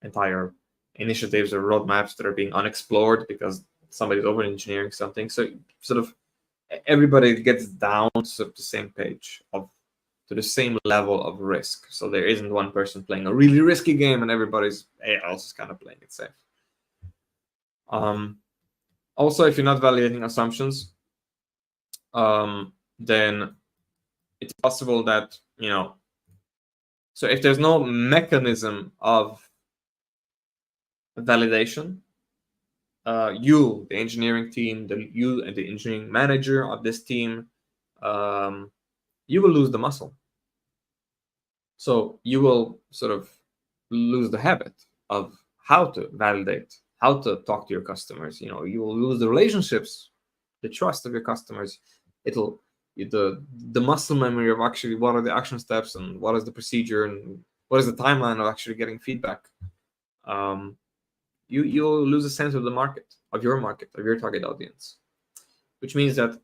entire initiatives or roadmaps that are being unexplored because somebody's over engineering something. So sort of everybody gets down to the same page to the same level of risk. So there isn't one person playing a really risky game and everybody else is kind of playing it safe. Also, if you're not validating assumptions, then it's possible that so if there's no mechanism of validation, you, the engineering team, the engineering manager of this team, you will lose the muscle. So you will sort of lose the habit of how to validate, how to talk to your customers. You will lose the relationships, the trust of your customers. The muscle memory of actually what are the action steps and what is the procedure and what is the timeline of actually getting feedback. You'll lose a sense of the market, of your target audience, which means that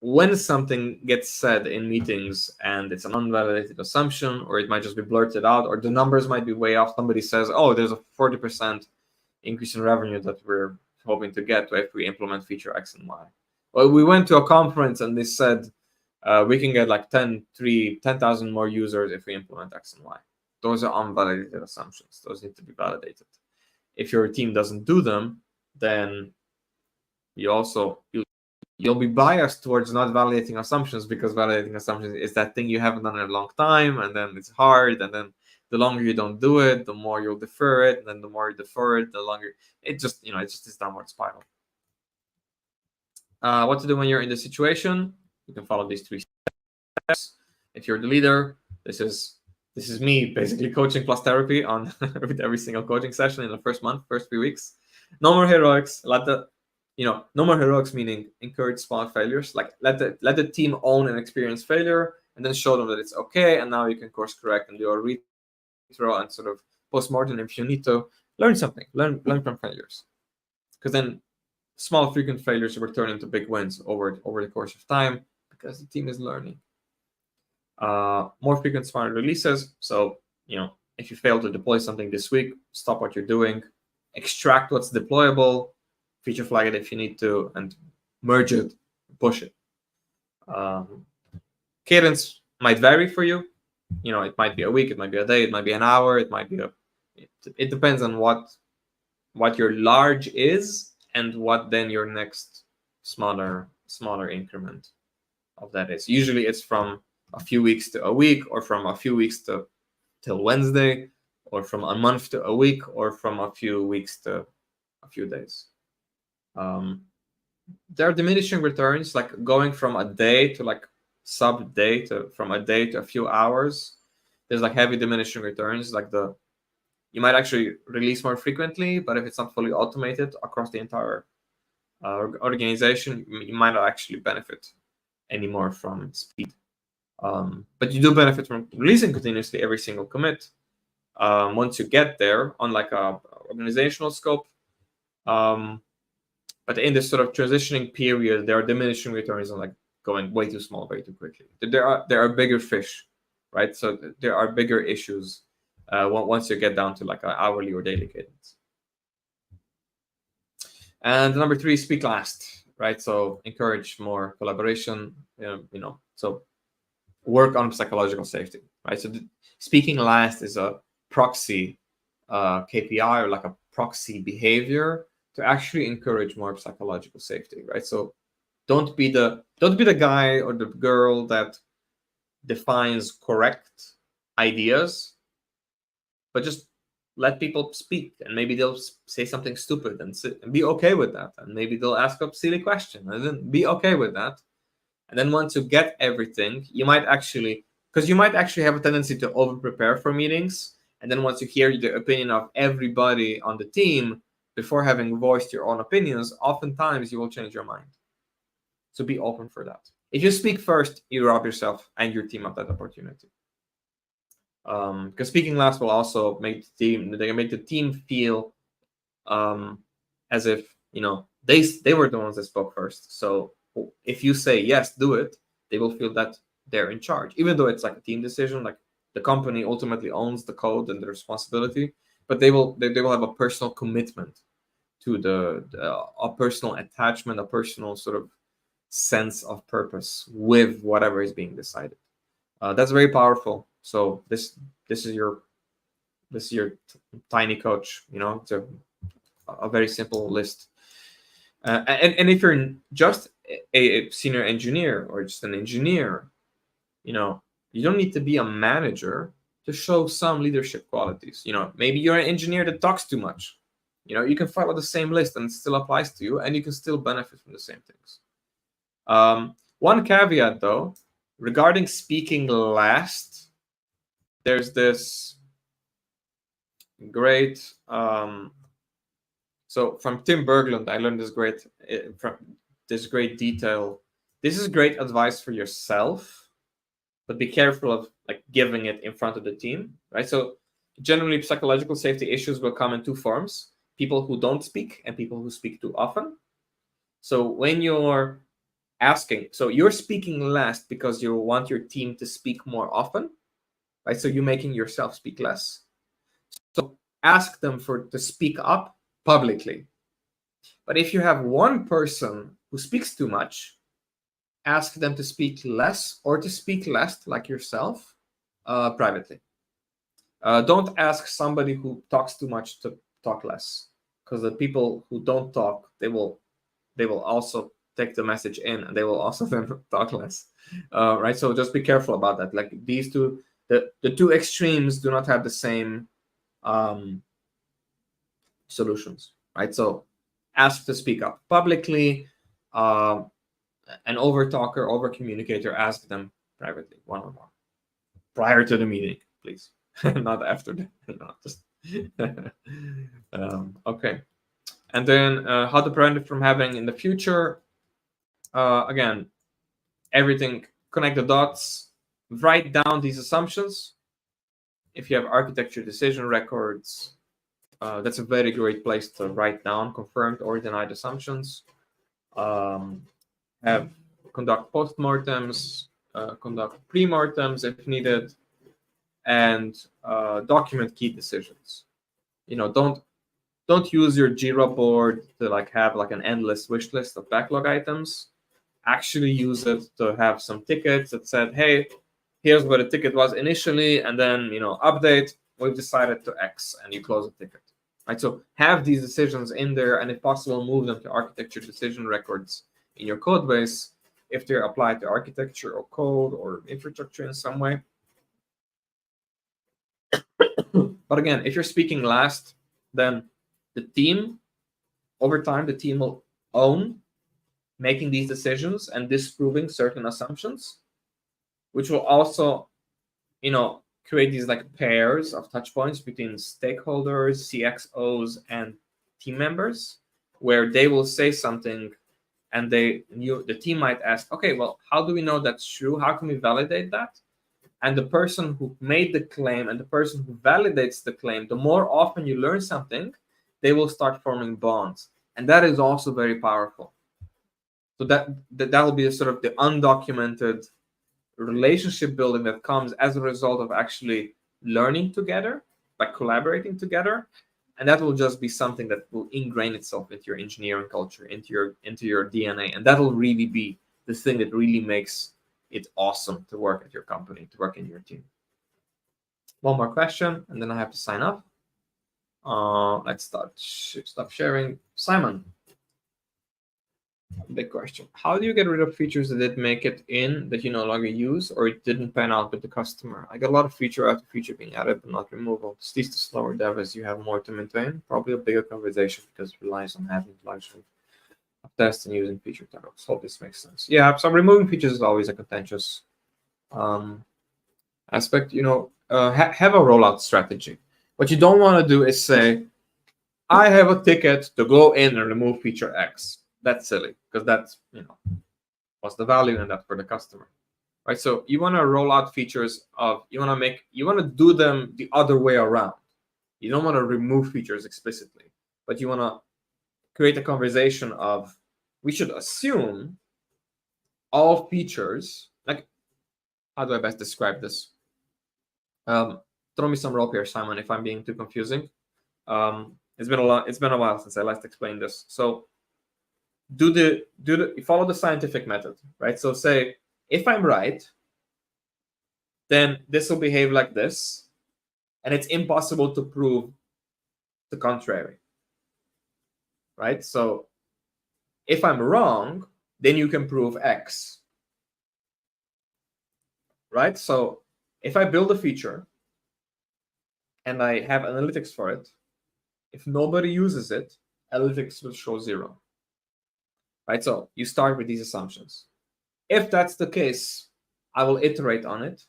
when something gets said in meetings and it's an unvalidated assumption, or it might just be blurted out, or the numbers might be way off, somebody says, oh, there's a 40% increase in revenue that we're hoping to get if we implement feature X and Y. Well, we went to a conference and they said we can get like 10,000 more users if we implement X and Y. Those are unvalidated assumptions. Those need to be validated. If your team doesn't do them, then you'll be biased towards not validating assumptions, because validating assumptions is that thing you haven't done in a long time, and then it's hard, and then the longer you don't do it, the more you'll defer it, and then the more you defer it, the longer it just this downward spiral. What to do when you're in this situation? You can follow these 3 steps. If you're the leader, this is me basically coaching plus therapy on with every single coaching session in the first few weeks. No more heroics. No more heroics, meaning encourage small failures. Like let the team own and experience failure, and then show them that it's okay, and now you can course correct and do a retro and sort of postmortem if you need to learn something, learn from failures, because then small frequent failures will turn into big wins over the course of time because the team is learning. More frequent smart releases. So if you fail to deploy something this week, stop what you're doing, extract what's deployable, feature flag it if you need to, and merge it, push it. Cadence might vary for you. It might be a week, it might be a day, it might be an hour, it might be it depends on what your large is and what then your next smaller increment of that is. Usually it's from a few weeks to a week, or from a few weeks till Wednesday, or from a month to a week, or from a few weeks to a few days. There are diminishing returns, like going from a day to like sub-day from a day to a few hours. There's like heavy diminishing returns, like you might actually release more frequently, but if it's not fully automated across the entire organization, you might not actually benefit anymore from speed. But you do benefit from releasing continuously every single commit. Once you get there on like a organizational scope, but in this sort of transitioning period, there are diminishing returns on like going way too small, way too quickly. There are bigger fish, right? So there are bigger issues once you get down to like an hourly or daily cadence. And number 3, speak last, right? So encourage more collaboration. So work on psychological safety, right? So speaking last is a proxy KPI or like a proxy behavior to actually encourage more psychological safety, right? So don't be the guy or the girl that defines correct ideas, but just let people speak, and maybe they'll say something stupid and be okay with that, and maybe they'll ask a silly question and then be okay with that. And then once you get everything, you might actually have a tendency to over prepare for meetings, and then once you hear the opinion of everybody on the team before having voiced your own opinions, oftentimes you will change your mind. So be open for that. If you speak first, you rob yourself and your team of that opportunity. Because speaking last will also make the team feel as if they were the ones that spoke first. So if you say yes, do it, they will feel that they're in charge, even though it's like a team decision. Like the company ultimately owns the code and the responsibility, but they will have a personal commitment to a personal attachment, a personal sort of sense of purpose with whatever is being decided. That's very powerful. So this is your tiny coach. It's a very simple list. And if you're just a senior engineer or just an engineer, you don't need to be a manager to show some leadership qualities. Maybe you're an engineer that talks too much. You can follow the same list and it still applies to you, and you can still benefit from the same things. One caveat, though, regarding speaking last, there's this great. So from Tim Berglund, I learned this great detail. This is great advice for yourself, but be careful of like giving it in front of the team, right? So generally, psychological safety issues will come in 2 forms: people who don't speak and people who speak too often. So when you're asking, so you're speaking last because you want your team to speak more often, right? So you're making yourself speak less. So ask them to speak up publicly. But if you have one person who speaks too much, ask them to speak less or to speak less, like yourself, privately. Don't ask somebody who talks too much to talk less, because the people who don't talk, they will also take the message in, and they will also then talk less, right? So just be careful about that. Like these two, the 2 extremes do not have the same solutions, right? So ask to speak up publicly. An over talker, over communicator, ask them privately, one-on-one, prior to the meeting, please. Not after that. No, just okay. And then how to prevent it from happening in the future. Again, everything, connect the dots, write down these assumptions. If you have architecture decision records, that's a very great place to write down confirmed or denied assumptions. Conduct postmortems, conduct premortems if needed, and document key decisions. Don't use your Jira board to like have like an endless wish list of backlog items. Actually use it to have some tickets that said, hey, here's what the ticket was initially, and then update, we've decided to X, and you close the ticket. Right? So have these decisions in there, and if possible, move them to architecture decision records in your code base if they're applied to architecture or code or infrastructure in some way. But again, if you're speaking last, then the team, over time, the team will own making these decisions and disproving certain assumptions, which will also, create these like pairs of touch points between stakeholders, CXOs, and team members. where they will say something and the team might ask, okay, well, how do we know that's true? How can we validate that? And the person who made the claim and the person who validates the claim, the more often you learn something, they will start forming bonds. And that is also very powerful. So that will be sort of the undocumented relationship building that comes as a result of actually learning together, by collaborating together. And that will just be something that will ingrain itself into your engineering culture, into your DNA. And that'll really be the thing that really makes it awesome to work at your company, to work in your team. One more question, and then I have to sign up. Let's stop sharing. Simon, big question. How do you get rid of features that didn't make it in, that you no longer use, or it didn't pan out with the customer? I got a lot of feature after feature being added, but not removal. This leads to slower dev as you have more to maintain. Probably a bigger conversation because it relies on having luxury of tests and using feature tags. Hope this makes sense. Yeah, so removing features is always a contentious aspect. Have a rollout strategy. What you don't want to do is say, I have a ticket to go in and remove feature X. That's silly, because that's, what's the value in that for the customer, right? So you want to roll out features you want to do them the other way around. You don't want to remove features explicitly, but you want to create a conversation of, we should assume all features, like, how do I best describe this? Throw me some rope here, Simon, if I'm being too confusing. It's been a while since I last explained this. So follow the scientific method, right? So say, if I'm right, then this will behave like this, and it's impossible to prove the contrary, right? So if I'm wrong, then you can prove X, right? So if I build a feature and I have analytics for it, if nobody uses it, analytics will show 0. Right? So you start with these assumptions. If that's the case, I will iterate on it.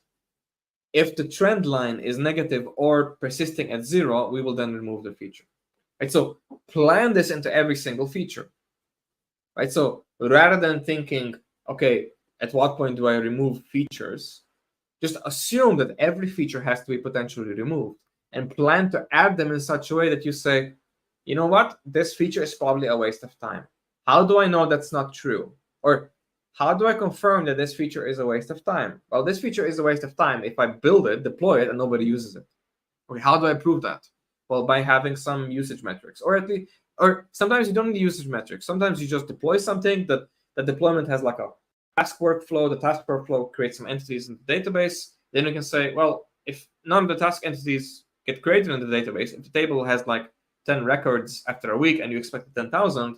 If the trend line is negative or persisting at 0, we will then remove the feature. Right? So plan this into every single feature. Right? So rather than thinking, okay, at what point do I remove features? Just assume that every feature has to be potentially removed and plan to add them in such a way that you say, you know what? This feature is probably a waste of time. How do I know that's not true? Or how do I confirm that this feature is a waste of time? Well, this feature is a waste of time if I build it, deploy it, and nobody uses it. Okay, how do I prove that? Well, by having some usage metrics, or sometimes you don't need usage metrics. Sometimes you just deploy something that the deployment has like a task workflow. The task workflow creates some entities in the database. Then you can say, well, if none of the task entities get created in the database, if the table has like 10 records after a week and you expect 10,000,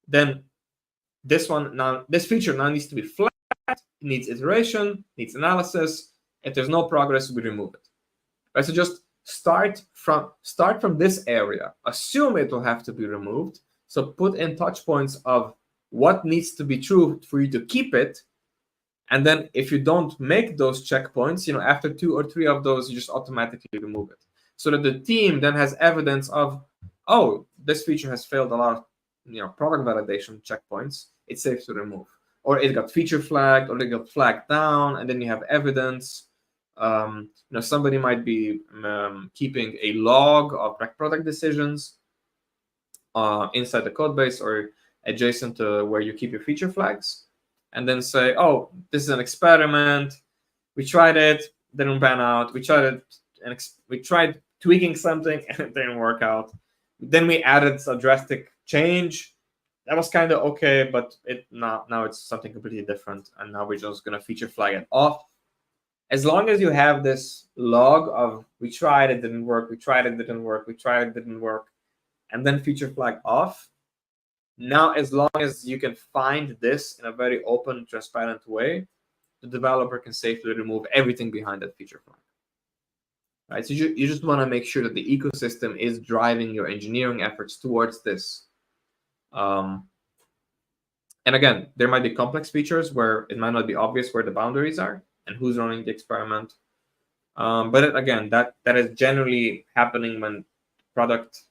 then this feature now needs to be flat, it needs iteration, needs analysis. If there's no progress, we remove it. Right? So just start from this area. Assume it will have to be removed. So put in touch points of what needs to be true for you to keep it. And then if you don't make those checkpoints, after 2 or 3 of those, you just automatically remove it. So that the team then has evidence of, oh, this feature has failed a lot of product validation checkpoints. It's safe to remove. Or it got feature flagged, or it got flagged down, and then you have evidence. Somebody might be keeping a log of product decisions inside the code base or adjacent to where you keep your feature flags, and then say, oh, this is an experiment. We tried it, didn't pan out. We tried it, and we tried tweaking something, and it didn't work out. Then we added a drastic change. That was kind of okay, but now it's something completely different, and now we're just gonna feature flag it off. As long as you have this log of, we tried, it didn't work, we tried, it didn't work, we tried, it didn't work, and then feature flag off. Now, as long as you can find this in a very open, transparent way, the developer can safely remove everything behind that feature flag. Right? So you just want to make sure that the ecosystem is driving your engineering efforts towards this. And again, there might be complex features where it might not be obvious where the boundaries are and who's running the experiment. But again, that is generally happening when product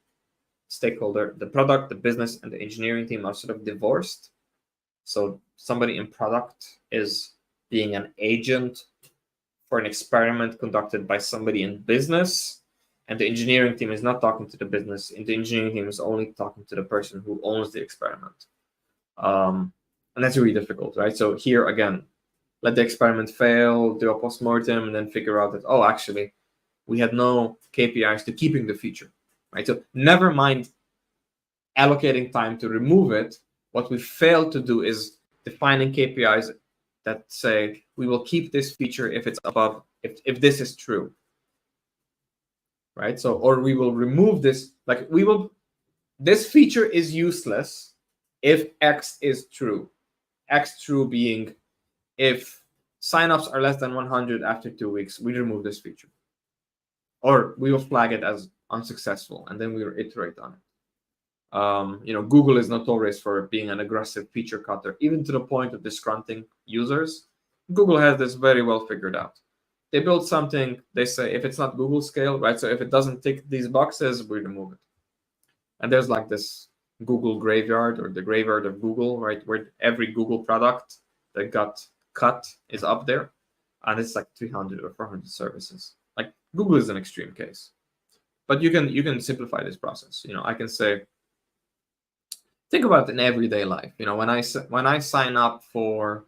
stakeholder, the product, the business, and the engineering team are sort of divorced. So somebody in product is being an agent for an experiment conducted by somebody in business, and the engineering team is not talking to the business, and the engineering team is only talking to the person who owns the experiment. And that's really difficult, right? So here again, let the experiment fail, do a postmortem, and then figure out that, oh, actually, we had no KPIs to keeping the feature, right? So never mind allocating time to remove it. What we failed to do is defining KPIs that say we will keep this feature if it's above, if this is true, right? So, or we will remove this, like this feature is useless if X is true. X true being if signups are less than 100 after 2 weeks, we remove this feature. Or we will flag it as unsuccessful, and then we will iterate on it. Google is notorious for being an aggressive feature cutter, even to the point of disgrunting users. Google has this very well figured out. They build something, they say, if it's not Google scale, right? So if it doesn't tick these boxes, we remove it. And there's like this Google graveyard, or the graveyard of Google, right? Where every Google product that got cut is up there. And it's like 300 or 400 services. Like Google is an extreme case. But you can simplify this process. I can say, think about it in everyday life. When I sign up for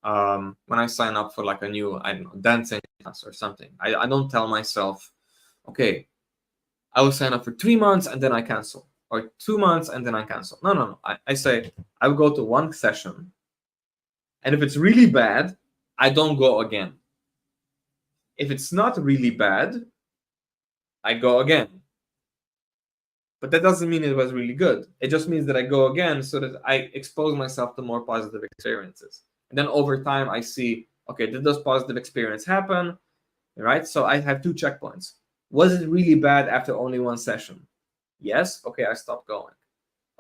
like a new, I don't know, dancing class or something, I don't tell myself, okay, I will sign up for 3 months and then I cancel, or 2 months and then I cancel. No. I say I will go to one session, and if it's really bad, I don't go again. If it's not really bad, I go again. But that doesn't mean it was really good. It just means that I go again so that I expose myself to more positive experiences. And then over time, I see, okay, did those positive experiences happen? Right? So I have 2 checkpoints. Was it really bad after only 1 session? Yes. Okay, I stopped going.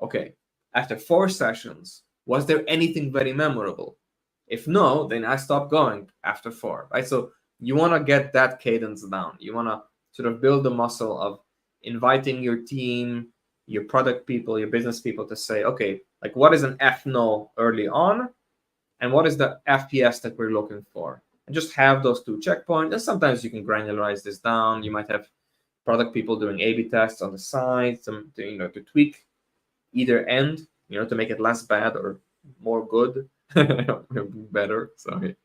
Okay, after 4 sessions, was there anything very memorable? If no, then I stopped going after 4, right? So you want to get that cadence down. You want to sort of build the muscle of inviting your team, your product people, your business people to say, okay, like what is an F no early on, and what is the FPS that we're looking for? And just have those 2 checkpoints. And sometimes you can granularize this down. You might have product people doing A/B tests on the side, to tweak either end, to make it less bad or more good. Better, sorry.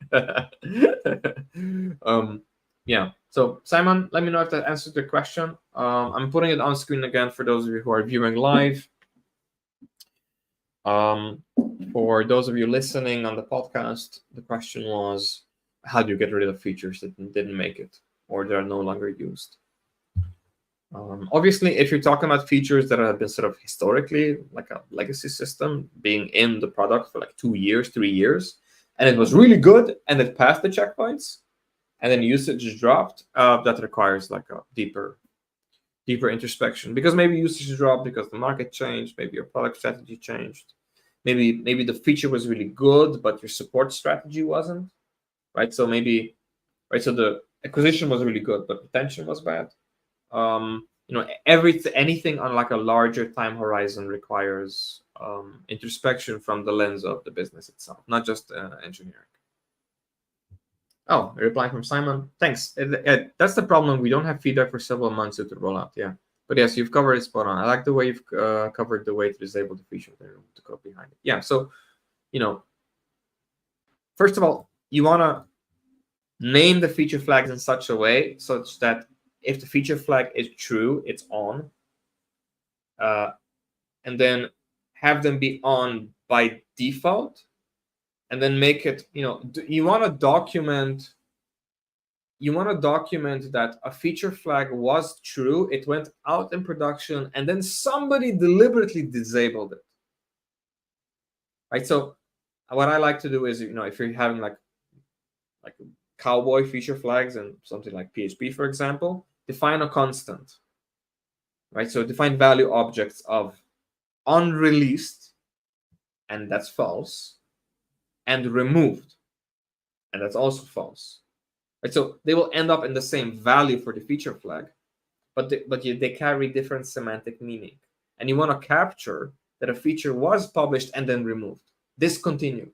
Yeah. So Simon, let me know if that answered the question. I'm putting it on screen again for those of you who are viewing live. For those of you listening on the podcast, the question was, how do you get rid of features that didn't make it or that are no longer used? Obviously, if you're talking about features that have been sort of historically like a legacy system being in the product for like 2 years, 3 years, and it was really good and it passed the checkpoints, and then usage dropped, that requires like a deeper introspection, because maybe usage dropped because the market changed, maybe your product strategy changed, maybe the feature was really good but your support strategy wasn't, right? So maybe, right, so the acquisition was really good but retention was bad. Anything on like a larger time horizon requires introspection from the lens of the business itself, not just engineering. Oh, a reply from Simon. Thanks. That's the problem. We don't have feedback for several months to roll out. Yeah. But yes, you've covered it spot on. I like the way you've covered the way to disable the feature to go behind it. Yeah. So, first of all, you want to name the feature flags in such a way such that if the feature flag is true, it's on. And then have them be on by default. And then make it, you want to document that a feature flag was true, it went out in production, and then somebody deliberately disabled it. Right? So what I like to do is, if you're having like cowboy feature flags and something like PHP, for example, define a constant. Right? So define value objects of unreleased, and that's false, and removed, and that's also false. Right? So they will end up in the same value for the feature flag, but they carry different semantic meaning. and you want to capture that a feature was published and then removed, discontinued.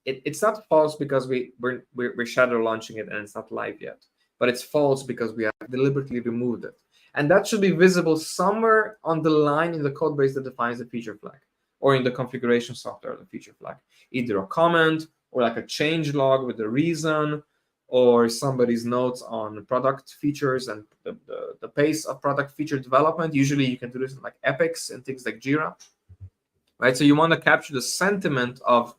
It's not false because we're shadow launching it and it's not live yet, but it's false because we have deliberately removed it. And that should be visible somewhere on the line in the code base that defines the feature flag, or in the configuration software of the feature flag, either a comment or like a change log with the reason, or somebody's notes on product features and the pace of product feature development. Usually you can do this in like epics and things like Jira, right? So you want to capture the sentiment of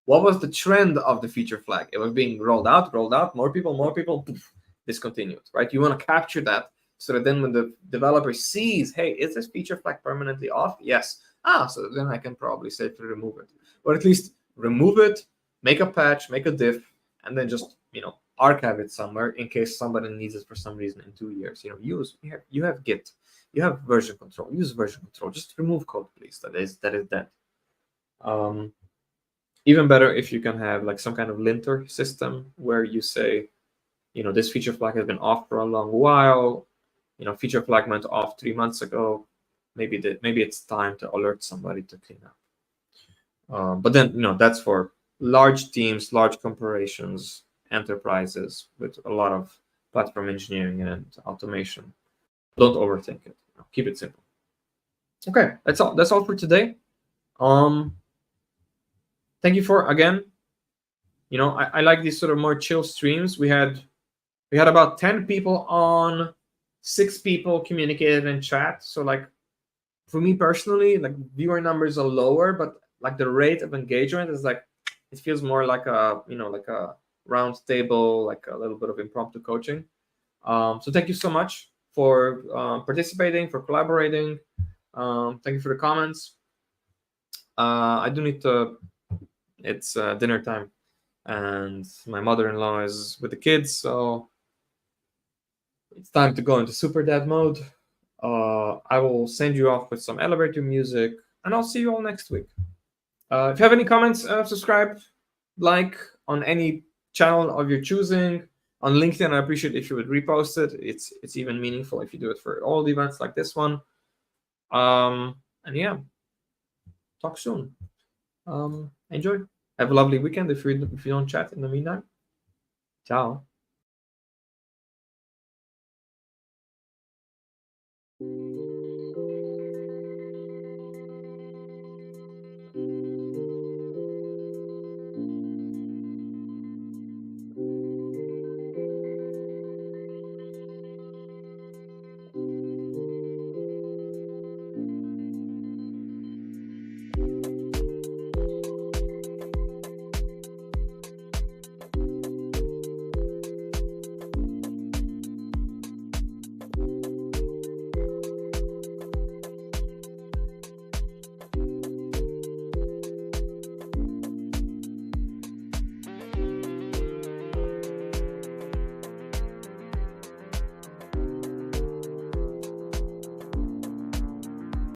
what was the trend of the feature flag. It was being rolled out, more people, poof, discontinued, right? You want to capture that so that then when the developer sees, hey, is this feature flag permanently off? Yes. So then I can probably safely remove it. Or at least remove it, make a patch, make a diff, and then just, archive it somewhere in case somebody needs it for some reason in 2 years. You have Git, you have version control, use version control. Just remove code, please. That is dead. Even better if you can have like some kind of linter system where you say, this feature flag has been off for a long while. Feature flag went off 3 months ago. Maybe it's time to alert somebody to clean up. But then, that's for large teams, large corporations, enterprises with a lot of platform engineering and automation. Don't overthink it. Keep it simple. Okay, that's all. That's all for today. Thank you for, again, I like these sort of more chill streams. We had about 10 people on, 6 people communicated in chat. So like for me personally, like viewer numbers are lower, but like the rate of engagement is like, it feels more like a, like a round table, like a little bit of impromptu coaching. So thank you so much for participating, for collaborating. Thank you for the comments. I do need to, it's dinner time and my mother-in-law is with the kids, so it's time to go into super dad mode. I will send you off with some elevator music, and I'll see you all next week. If you have any comments, subscribe, like on any channel of your choosing. On LinkedIn, I appreciate if you would repost it. It's even meaningful if you do it for all the events like this one. And yeah, talk soon. Enjoy. Have a lovely weekend if you don't chat in the meantime. Ciao.